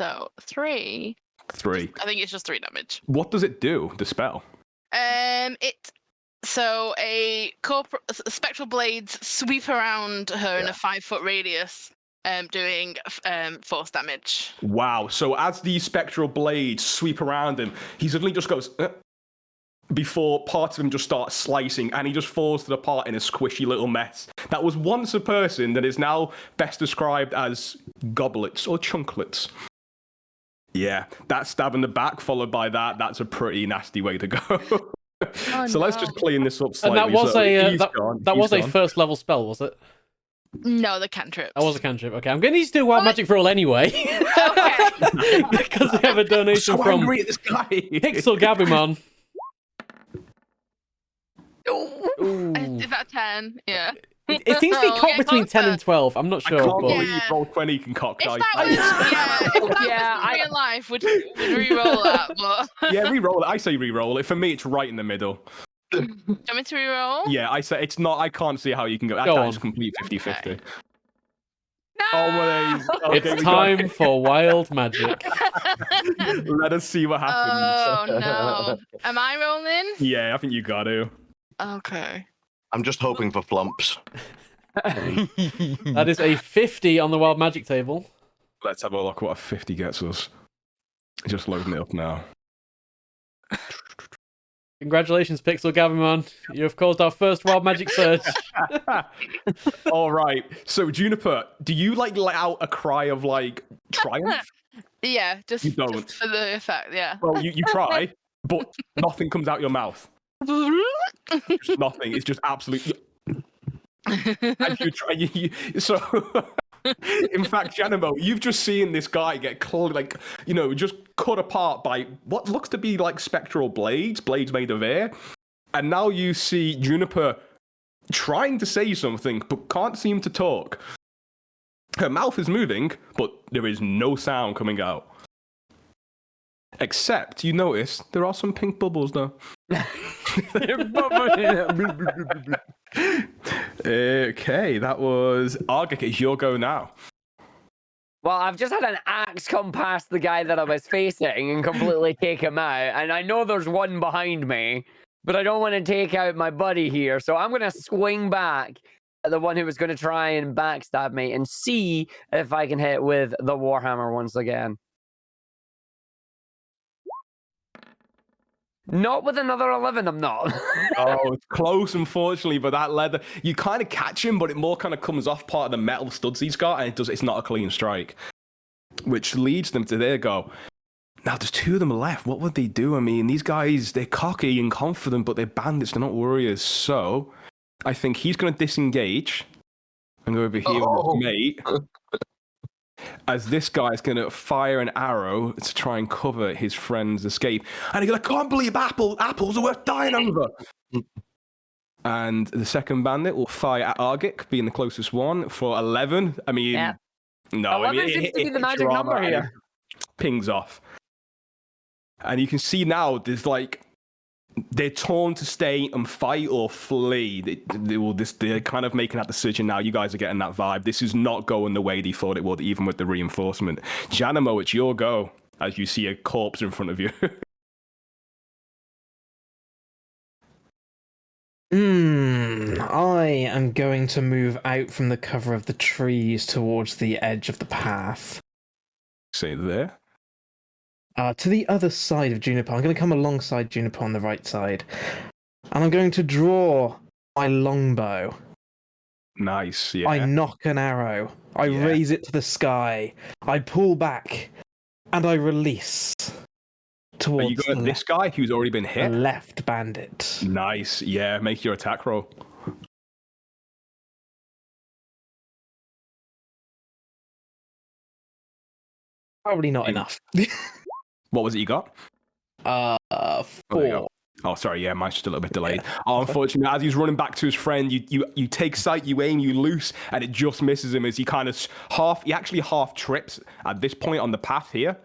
S4: So 3.
S2: 3.
S4: I think it's just 3 damage.
S2: What does it do, the spell?
S4: A spectral blades sweep around her in a 5-foot radius, doing force damage.
S2: Wow. So as these spectral blades sweep around him, he suddenly just goes before parts of him just start slicing, and he just falls to the part in a squishy little mess. That was once a person that is now best described as goblets or chunklets. Yeah, that stab in the back followed by that's a pretty nasty way to go. So let's just clean this up slightly.
S1: And that was a first level spell, was it?
S4: No, the cantrip.
S1: That was a cantrip. Okay, I'm going to need to do a wild magic roll anyway. Because we have a donation from
S2: this guy.
S1: Pixel Gabumon. Ooh.
S4: Is that 10? Yeah.
S1: It seems to be
S4: Oh,
S1: cocked
S4: yeah,
S1: between 10 and
S4: closer.
S1: 12. I'm not
S2: I
S1: sure,
S2: can't
S1: but
S2: believe
S4: Yeah.
S2: roll 20 can cock
S4: If
S2: dice.
S4: that was, if that was in real life, would re-roll that, but...
S2: Yeah, re-roll it. I say re-roll it. For me, it's right in the middle.
S4: Do you want me to re-roll?
S2: Yeah, I say it's not. I can't see how you can go. That
S1: Go
S2: is
S1: on.
S2: complete 50-50.
S4: Okay.
S2: Oh my days. Okay,
S1: it's
S2: we got
S1: time
S2: it.
S1: for wild magic.
S2: Let us see what happens.
S4: Oh, no. Am I rolling?
S2: Yeah, I think you got to.
S4: Okay.
S5: I'm just hoping for flumps.
S1: That is a 50 on the wild magic table.
S2: Let's have a look what a 50 gets us. Just loading it up now.
S1: Congratulations, Pixel Gavimon. You have caused our first wild magic surge.
S2: All right. So Juniper, do you like let out a cry of like triumph?
S4: Yeah, just,
S2: You don't.
S4: just for the effect, yeah.
S2: Well, you try, but nothing comes out your mouth. Just nothing. It's just absolute. And you try. So, in fact, Janumo, you've just seen this guy get just cut apart by what looks to be like spectral blades made of air, and now you see Juniper trying to say something but can't seem to talk. Her mouth is moving, but there is no sound coming out. Except, you notice, there are some pink bubbles, though. Okay, that was Argick. It's your go now.
S3: Well, I've just had an axe come past the guy that I was facing and completely take him out. And I know there's one behind me, but I don't want to take out my buddy here. So I'm going to swing back at the one who was going to try and backstab me and see if I can hit with the Warhammer once again. Not with another 11, I'm not.
S2: Oh, it's close, unfortunately, but that leather, you kind of catch him, but it more kind of comes off part of the metal studs he's got, and it's not a clean strike. Which leads them to their go. Now, there's two of them left. What would they do? I mean, these guys, they're cocky and confident, but they're bandits, they're not warriors. So, I think he's going to disengage and go over here with his mate. As this guy's going to fire an arrow to try and cover his friend's escape. And he's like, I can't believe apples are worth dying over. And the second bandit will fire at Argick, being the closest one, for 11. I mean,
S3: Yeah.
S2: no.
S3: 11
S2: I mean,
S3: seems to be the
S2: hits
S3: magic
S2: your
S3: number
S2: armor and
S3: here.
S2: it pings off. And you can see now there's like, they're torn to stay and fight or flee. They're kind of making that decision now. You guys are getting that vibe. This is not going the way they thought it would, even with the reinforcement. Janumo, it's your go as you see a corpse in front of you.
S6: I am going to move out from the cover of the trees towards the edge of the path.
S2: Say there.
S6: To the other side of Juniper. I'm going to come alongside Juniper on the right side. And I'm going to draw my longbow.
S2: Nice, yeah.
S6: I nock an arrow. I raise it to the sky. I pull back. And I release towards
S2: Are you going this guy who's already been
S6: the
S2: hit?
S6: left bandit.
S2: Nice, yeah. Make your attack roll.
S6: Probably not enough.
S2: What was it you got?
S6: 4.
S2: Oh, sorry, yeah, mine's just a little bit delayed. Oh, unfortunately, as he's running back to his friend, you take sight, you aim, you loose, and it just misses him as he kind of he actually half trips at this point on the path here.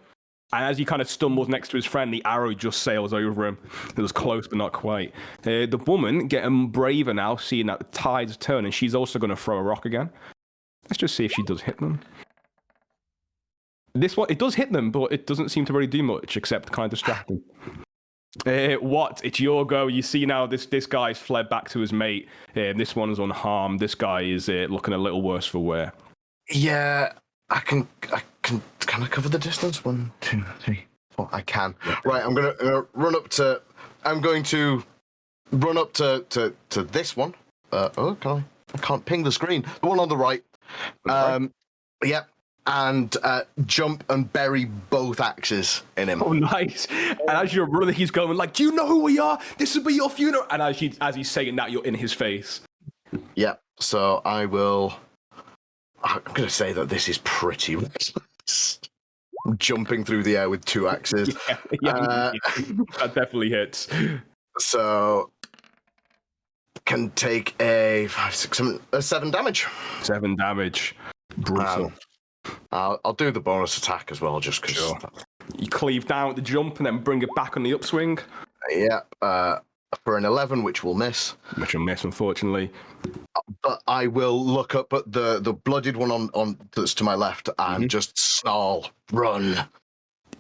S2: And as he kind of stumbles next to his friend, the arrow just sails over him. It was close, but not quite. The woman getting braver now, seeing that the tide's turning. She's also going to throw a rock again. Let's just see if she does hit them. This one, it does hit them, but it doesn't seem to really do much except kind of distract them. What? It's your go. You see now this guy's fled back to his mate. This one's unharmed. This guy is looking a little worse for wear.
S5: Yeah, can I cover the distance? 1, 2, 3, 4. I can. Right, I'm gonna run up to. I'm going to run up to this one. Can I? I can't ping the screen. The one on the right. Yep. And jump and bury both axes in him.
S2: Oh, nice. And as you're running, he's going like, do you know who we are? This will be your funeral. And as he's saying that, you're in his face.
S5: Yeah, so I will... I'm going to say that this is pretty reckless. I'm jumping through the air with 2 axes.
S2: Yeah, that definitely hits.
S5: So can take a 7 damage.
S2: 7 damage. Brutal.
S5: I'll do the bonus attack as well, just because.
S2: Sure. You cleave down at the jump and then bring it back on the upswing.
S5: Yeah, for an 11, which will miss.
S2: Which will miss, unfortunately.
S5: But I will look up at the blooded one on that's to my left and just snarl, run.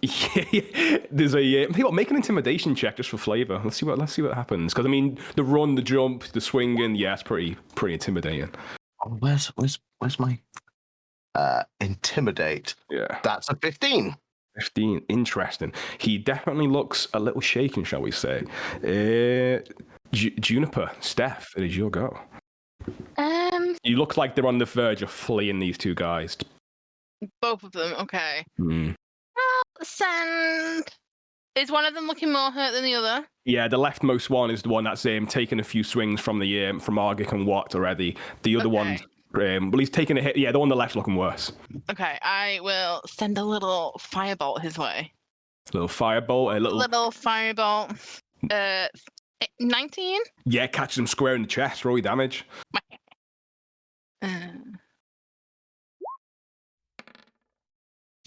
S2: Yeah, there's a make an intimidation check just for flavor. Let's see what happens. Because I mean, the run, the jump, the swinging, yeah, it's pretty intimidating.
S5: Oh, where's my intimidate?
S2: Yeah,
S5: that's a 15.
S2: 15, interesting. He definitely looks a little shaken, shall we say? Juniper, Steph, it is your go. You look like they're on the verge of fleeing these two guys.
S4: Both of them, okay.
S2: Mm.
S4: Send. Is one of them looking more hurt than the other?
S2: Yeah, the leftmost one is the one that's taken a few swings from the from Argick and Wat already. The other one, well, he's taken a hit. Yeah, the one on the left's looking worse.
S4: Okay, I will send a little firebolt his way.
S2: A little firebolt, a
S4: little firebolt. 19?
S2: Yeah, catches him square in the chest. Roll your damage.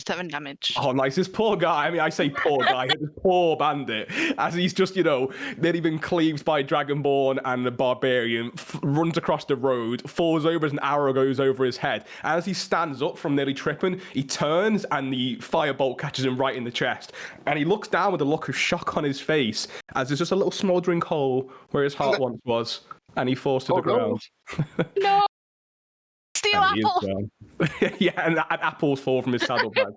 S4: 7 damage.
S2: Oh, nice. This poor guy. I mean, I say poor guy. This poor bandit. As he's just, nearly been cleaved by Dragonborn and the Barbarian, runs across the road, falls over as an arrow goes over his head. And as he stands up from nearly tripping, he turns and the firebolt catches him right in the chest. And he looks down with a look of shock on his face as there's just a little smouldering hole where his heart once was. And he falls to the ground.
S4: No! Steal apple!
S2: Yeah, and apples fall from his saddlebag.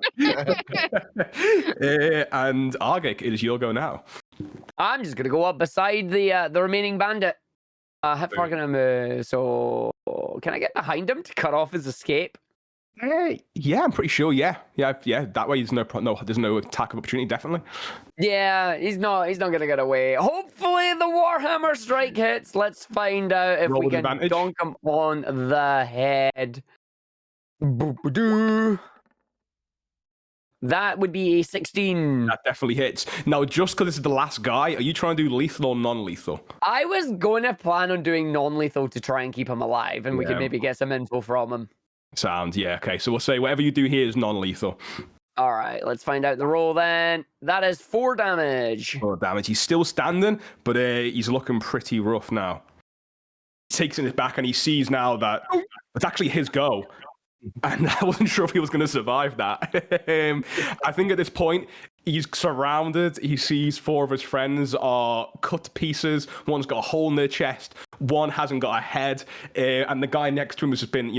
S2: And Argick, it is your go now.
S3: I'm just gonna go up beside the remaining bandit. How far can I move? So can I get behind him to cut off his escape?
S2: Yeah, I'm pretty sure. Yeah. That way, there's no attack of opportunity. Definitely.
S3: Yeah, he's not gonna get away. Hopefully, the Warhammer strike hits. Let's find out if we can donk him on the head. Boop-a-doo. That would be a 16.
S2: That definitely hits. Now, just because this is the last guy, are you trying to do lethal or non-lethal?
S3: I was going to plan on doing non-lethal to try and keep him alive, and we could maybe get some info from him.
S2: Sound, yeah, okay. So we'll say whatever you do here is non-lethal.
S3: All right, let's find out the roll then. That is 4 damage.
S2: 4 damage. He's still standing, but he's looking pretty rough now. He takes it in his back and he sees now that it's actually his go. And I wasn't sure if he was going to survive that. I think at this point, he's surrounded. He sees 4 of his friends are cut to pieces. One's got a hole in their chest. One hasn't got a head. And the guy next to him has just been,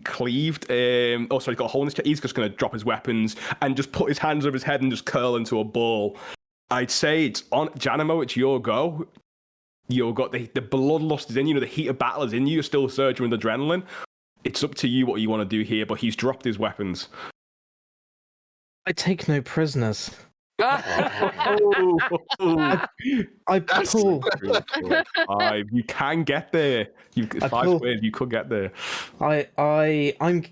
S2: cleaved. He's got a hole in his chest. He's just going to drop his weapons and just put his hands over his head and just curl into a ball. I'd say it's on Janumo, it's your go. You've got the bloodlust is in you, the heat of battle is in you. You're still surging with adrenaline. It's up to you what you want to do here, but he's dropped his weapons.
S6: I take no prisoners.
S2: I
S6: pull.
S2: 5. You can get there. You've 5 squared. You could get there.
S6: I'm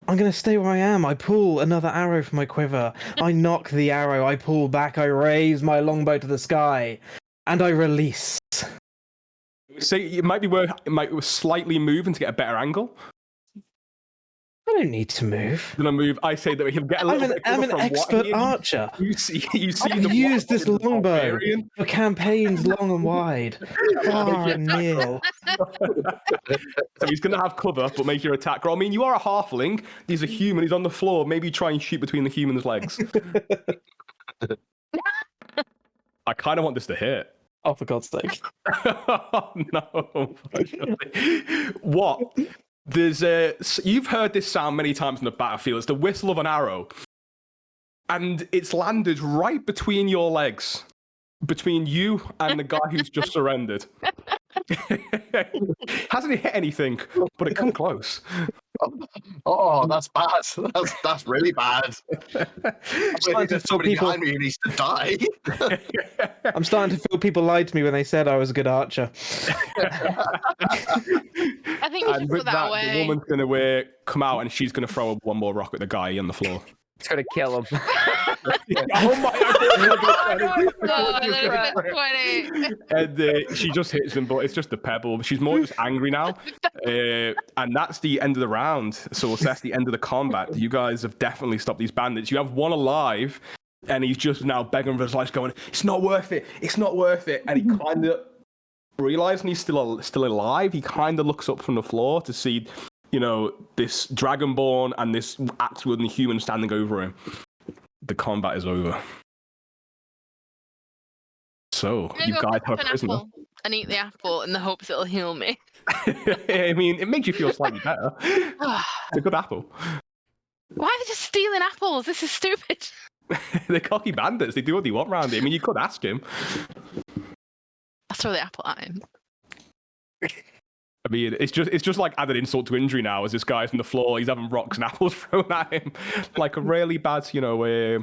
S6: gonna stay where I am. I pull another arrow from my quiver. I knock the arrow. I pull back. I raise my longbow to the sky, and I release.
S2: So it might be worth slightly moving to get a better angle.
S6: I don't need to move.
S2: Then I move. I say that we can get a little bit.
S6: I'm an expert archer.
S2: You see.
S6: I've used this longbow for campaigns long and wide, far and near.
S2: So he's going to have cover, but make your attack roll. I mean, you are a halfling. He's a human. He's on the floor. Maybe try and shoot between the human's legs. I kind of want this to hit.
S6: Oh, for God's sake.
S2: Oh, no. What? You've heard this sound many times in the battlefield. It's the whistle of an arrow. And it's landed right between your legs. Between you and the guy who's just surrendered. Hasn't hit anything, but it come close.
S5: Oh, that's bad. That's really bad.
S6: I'm starting to feel people
S5: behind me who needs to die.
S6: I'm starting to feel people lied to me when they said I was a good archer.
S4: I think you should put that away.
S2: The woman's gonna come out and she's gonna throw one more rock at the guy on the floor.
S3: It's gonna kill him.
S2: Oh my!
S4: that's funny.
S2: And she just hits him, but it's just a pebble. She's more just angry now, and that's the end of the round. So that's the end of the combat. You guys have definitely stopped these bandits. You have one alive, and he's just now begging for his life, going, "It's not worth it. It's not worth it." And he kind of realizing he's still alive. He kind of looks up from the floor to see, this dragonborn and this axe-wielding human standing over him. The combat is over. So, you guys have a prisoner.
S4: And eat the apple in the hopes it'll heal me.
S2: I mean, it makes you feel slightly better. It's a good apple.
S4: Why are they just stealing apples? This is stupid.
S2: They're cocky bandits. They do what they want around it. I mean, you could ask him.
S4: I'll throw the apple at him.
S2: I mean, it's just like added insult to injury now as this guy's on the floor. He's having rocks and apples thrown at him. Like a really bad,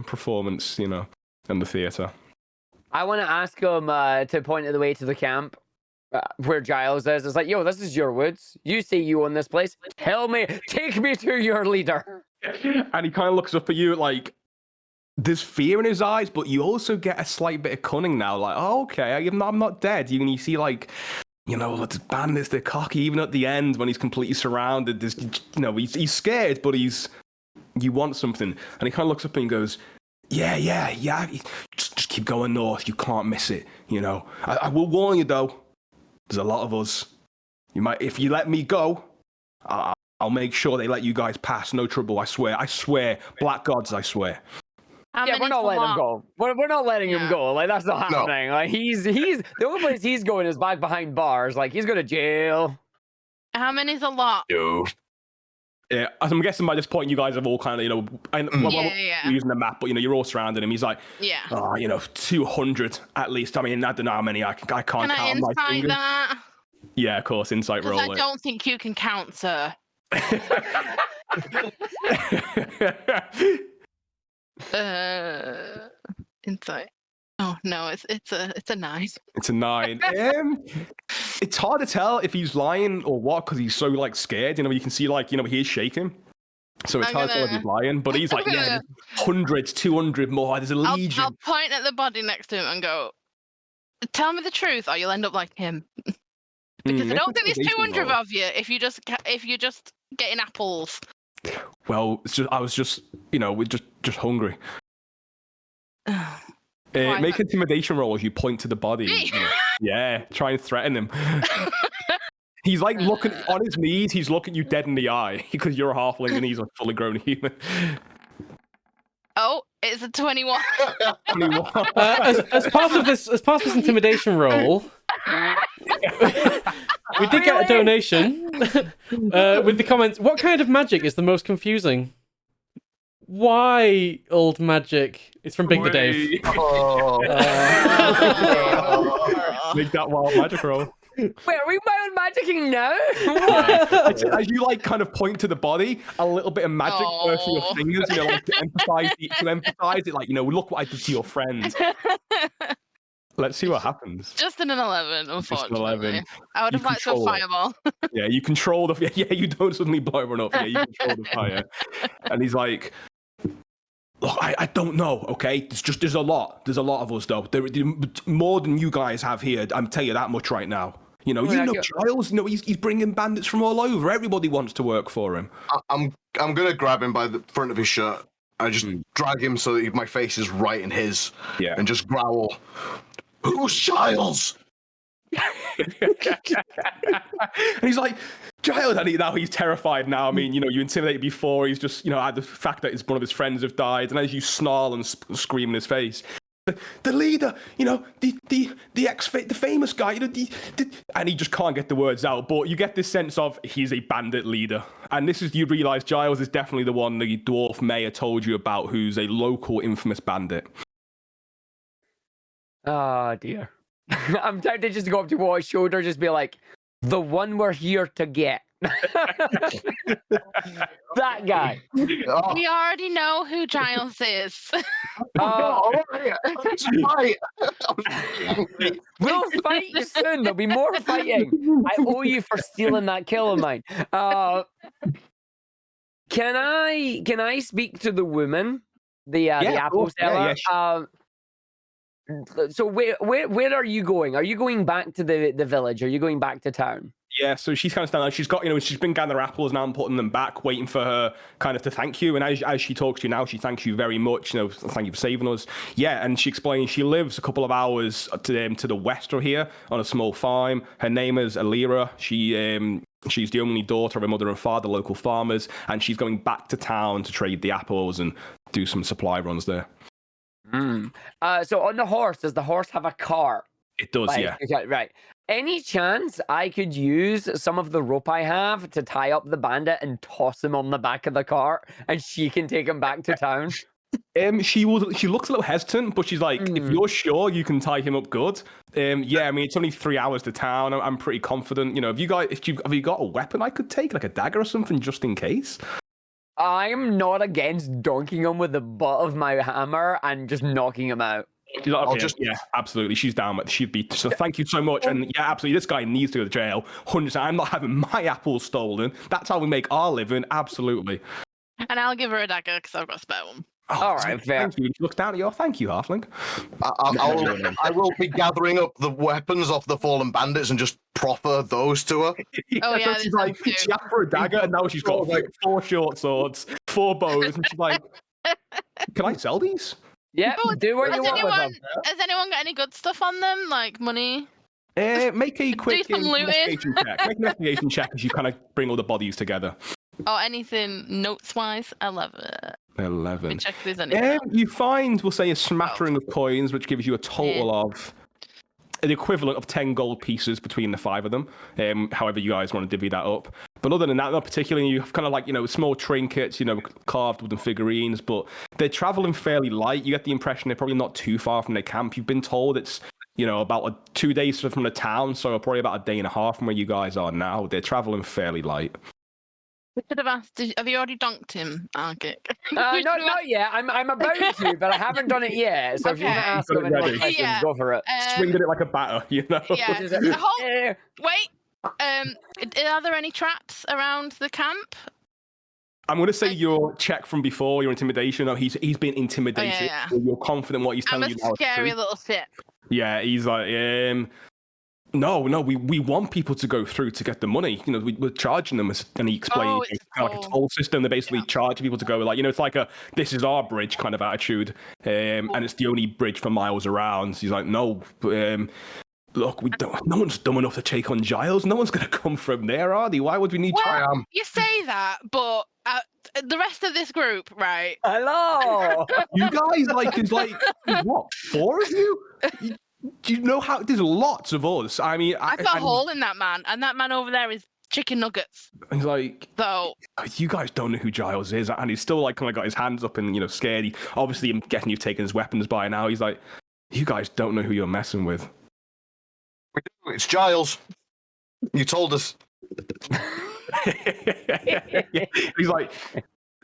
S2: performance, in the theatre.
S3: I want to ask him to point the way to the camp where Giles is. It's like, yo, this is your woods. You say you own this place. Tell me, take me to your leader.
S2: And he kind of looks up at you like, there's fear in his eyes, but you also get a slight bit of cunning now. Like, oh, okay, I'm not dead. You see, like, the bandits, they're cocky. Even at the end, when he's completely surrounded, there's, he's scared, but you want something. And he kind of looks up and goes, yeah. Just keep going north. You can't miss it. I will warn you though. There's a lot of us. If you let me go, I'll make sure they let you guys pass. No trouble. I swear. Black gods, I swear.
S3: We're not letting him go. We're not letting him go. Like, that's not happening. No. Like, he's the only place he's going is back behind bars. Like, he's going to jail.
S4: How many's a lot?
S2: No. Yeah, I'm guessing by this point you guys have all kind of, using the map, but you're all surrounding him. He's like, 200 at least. I mean, I don't know how many. I can't count my fingers. That? Yeah, of course, insight roll.
S4: I don't think you can count, sir. Insight. Oh no, it's a 9.
S2: It's a 9. It's hard to tell if he's lying or what because he's so scared. You can see he is shaking. So it's hard to tell if he's lying. But he's like, hundreds, 200 more. There's a legion.
S4: I'll point at the body next to him and go, "Tell me the truth, or you'll end up like him." Because I don't think there's 200 of you if you're just getting apples.
S2: Well, I was just, we're just hungry. Make intimidation roll as you point to the body. Yeah, try and threaten him. He's like looking on his knees. He's looking you dead in the eye because you're a halfling and he's a fully grown human.
S4: Oh, it's a 21.
S1: As part of this intimidation roll, we did get a donation with the comments. What kind of magic is the most confusing? Why old magic? It's from Big the Dave.
S2: Make that wild magic roll.
S3: Wait, are we wild magicking now?
S2: As you kind of point to the body, a little bit of magic goes through your fingers, to emphasize it. Like, look what I did to your friend. Let's see what happens.
S4: Just an 11, unfortunately. Just an 11. I would have liked
S2: a
S4: fireball.
S2: Yeah, you control the. Yeah, you don't suddenly blow everyone up. Yeah, you control the fire. And he's like, "Look, I don't know. Okay, there's a lot. There's a lot of us though. There more than you guys have here. I'm telling you that much right now. Giles. He's bringing bandits from all over. Everybody wants to work for him.
S5: I'm gonna grab him by the front of his shirt. I just drag him so that my face is right in his. Yeah. And just growl. Who's Giles?
S2: And he's like, Giles, and now he's terrified now. I mean, you intimidated before. He's just, at the fact that one of his friends have died, and as you snarl and scream in his face, the leader, the famous guy, and he just can't get the words out. But you get this sense of he's a bandit leader, and you realise Giles is definitely the one the dwarf mayor told you about, who's a local infamous bandit.
S3: Oh dear. I'm tempted just to go up to Walt's shoulder, just be like, the one we're here to get. That guy.
S4: We already know who Giles is.
S3: We'll fight you soon. There'll be more fighting. I owe you for stealing that kill of mine. Can I speak to the woman? the apple
S2: course. Yeah,
S3: seller. So where are you going? Are you going back to the village? Are you going back to town?
S2: Yeah, so she's kind of standing there. She's got, she's been gathering apples now and putting them back, waiting for her kind of to thank you. And as she talks to you now, she thanks you very much. Thank you for saving us. Yeah, and she explains she lives a couple of hours to the west of here on a small farm. Her name is Alira. She's the only daughter of her mother and father, local farmers, and she's going back to town to trade the apples and do some supply runs there.
S3: So on the horse, does the horse have a cart?
S2: It does, yeah.
S3: Okay, right. Any chance I could use some of the rope I have to tie up the bandit and toss him on the back of the cart, and she can take him back to town?
S2: She looks a little hesitant, but she's like, if you're sure you can tie him up good, yeah, I mean, it's only 3 hours to town. I'm pretty confident. Have you got a weapon I could take, like a dagger or something, just in case?
S3: I'm not against donking him with the butt of my hammer and just knocking him out.
S2: Okay, yeah, absolutely. She's down with. She'd be so. Thank you so much, and yeah, absolutely. This guy needs to go to jail. 100%. I'm not having my apples stolen. That's how we make our living. Absolutely.
S4: And I'll give her a dagger because I've got a spare one.
S3: All right, fair.
S2: Thank you. She looks down at you. Thank you, Halfling.
S5: I will be gathering up the weapons off the fallen bandits and just proffer those to her.
S4: Yeah,
S2: so she's like, she asked for a dagger, and now she's got like 4 short swords, 4 bows, and she's like, "Can I sell these?"
S3: Yeah, do what you want with them.
S4: Has anyone got any good stuff on them, like money?
S2: Make a quick
S4: some
S2: investigation check. Make an investigation check as you kind of bring all the bodies together.
S4: Oh, anything notes-wise? 11.
S2: 11.
S4: Check if there's anything.
S2: You find, we'll say, a smattering of coins, which gives you a total of the equivalent of 10 gold pieces between the 5 of them. However you guys want to divvy that up. But other than that, not particularly, you have kind of like, small trinkets, carved wooden figurines, but they're traveling fairly light. You get the impression they're probably not too far from their camp. You've been told it's, about 2 days from the town, so probably about a day and a half from where you guys are now. They're traveling fairly light.
S4: We should have asked, have you already donked him, Argick?
S3: Not yet. I'm about to, but I haven't done it yet. So if you want to ask him any questions, go for it.
S2: Swinging it like a batter,
S4: Yeah. Wait. Are there any traps around the camp?
S2: I'm going to say your check from before, your intimidation. No, he's been intimidated.
S4: Yeah.
S2: So you're confident what he's telling you now.
S4: I'm a scary little shit.
S2: Yeah, he's like, No, we want people to go through to get the money. We're charging them, and he explained it's kind of like a toll system. They basically charge people to go, like, it's like a this is our bridge kind of attitude, and it's the only bridge for miles around. So he's like, no, look, no one's dumb enough to take on Giles. No one's going to come from there, are they? Why would we need to?
S4: You say that, but the rest of this group, right?
S3: Hello.
S2: You guys, there's what, 4 of you? Do you know how? There's lots of us. I mean,
S4: I've got a hole in that man, and that man over there is chicken nuggets.
S2: He's like,
S4: so
S2: you guys don't know who Giles is, and he's still kind of got his hands up and scared. Obviously, I'm guessing you've taken his weapons by now. He's like, you guys don't know who you're messing with.
S5: We do. It's Giles. You told us.
S2: He's like.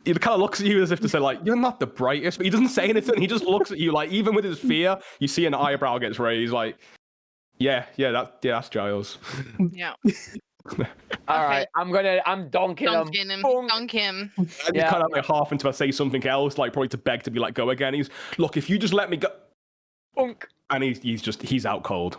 S2: He kind of looks at you as if to say, you're not the brightest, but he doesn't say anything. He just looks at you, even with his fear, you see an eyebrow gets raised, that's Giles.
S4: Yeah.
S3: All right, I'm donking him.
S4: Donk him.
S2: And he's kind of half into say something else, probably to beg to be go again. He's, look, if you just let me go.
S3: Bonk.
S2: And he's out cold.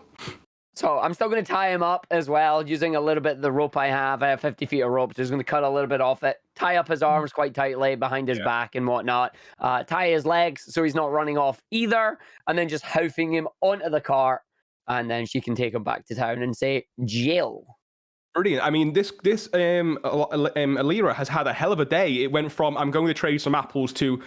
S3: So I'm still going to tie him up as well, using a little bit of the rope I have. I have 50 feet of rope, so just going to cut a little bit off it, tie up his arms quite tightly behind his back and whatnot, tie his legs so he's not running off either, and then just hoofing him onto the cart, and then she can take him back to town and say, Jill.
S2: Brilliant. I mean, this Alira has had a hell of a day. It went from, I'm going to trade some apples to,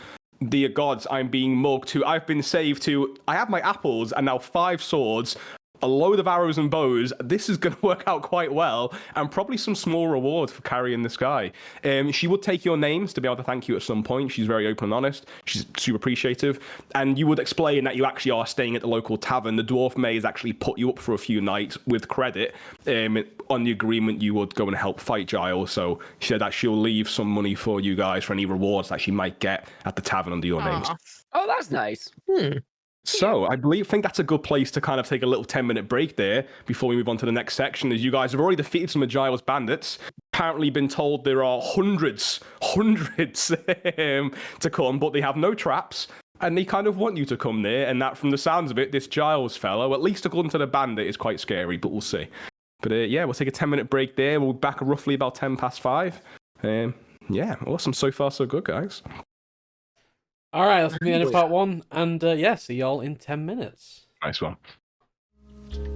S2: dear gods, I'm being mugged, to I've been saved, to I have my apples and now 5 swords, a load of arrows and bows. This is going to work out quite well, and probably some small reward for carrying this guy. She would take your names to be able to thank you at some point. She's very open and honest. She's super appreciative. And you would explain that you actually are staying at the local tavern. The dwarf may has actually put you up for a few nights with credit. On the agreement, you would go and help fight Giles. So she said that she'll leave some money for you guys for any rewards that she might get at the tavern under your names.
S3: Oh, that's nice.
S2: So I think that's a good place to kind of take a little 10-minute break there before we move on to the next section, as you guys have already defeated some of Giles' bandits. apparently been told there are hundreds to come, but they have no traps. And they kind of want you to come there, and that, from the sounds of it, this Giles fellow, at least according to the bandit, is quite scary, but we'll see. But yeah, we'll take a 10-minute break there. We'll be back roughly about 5:10. Yeah, awesome. So far, so good, guys.
S1: All right, that's the end of part 1, and yeah, see y'all in 10 minutes.
S2: Nice one.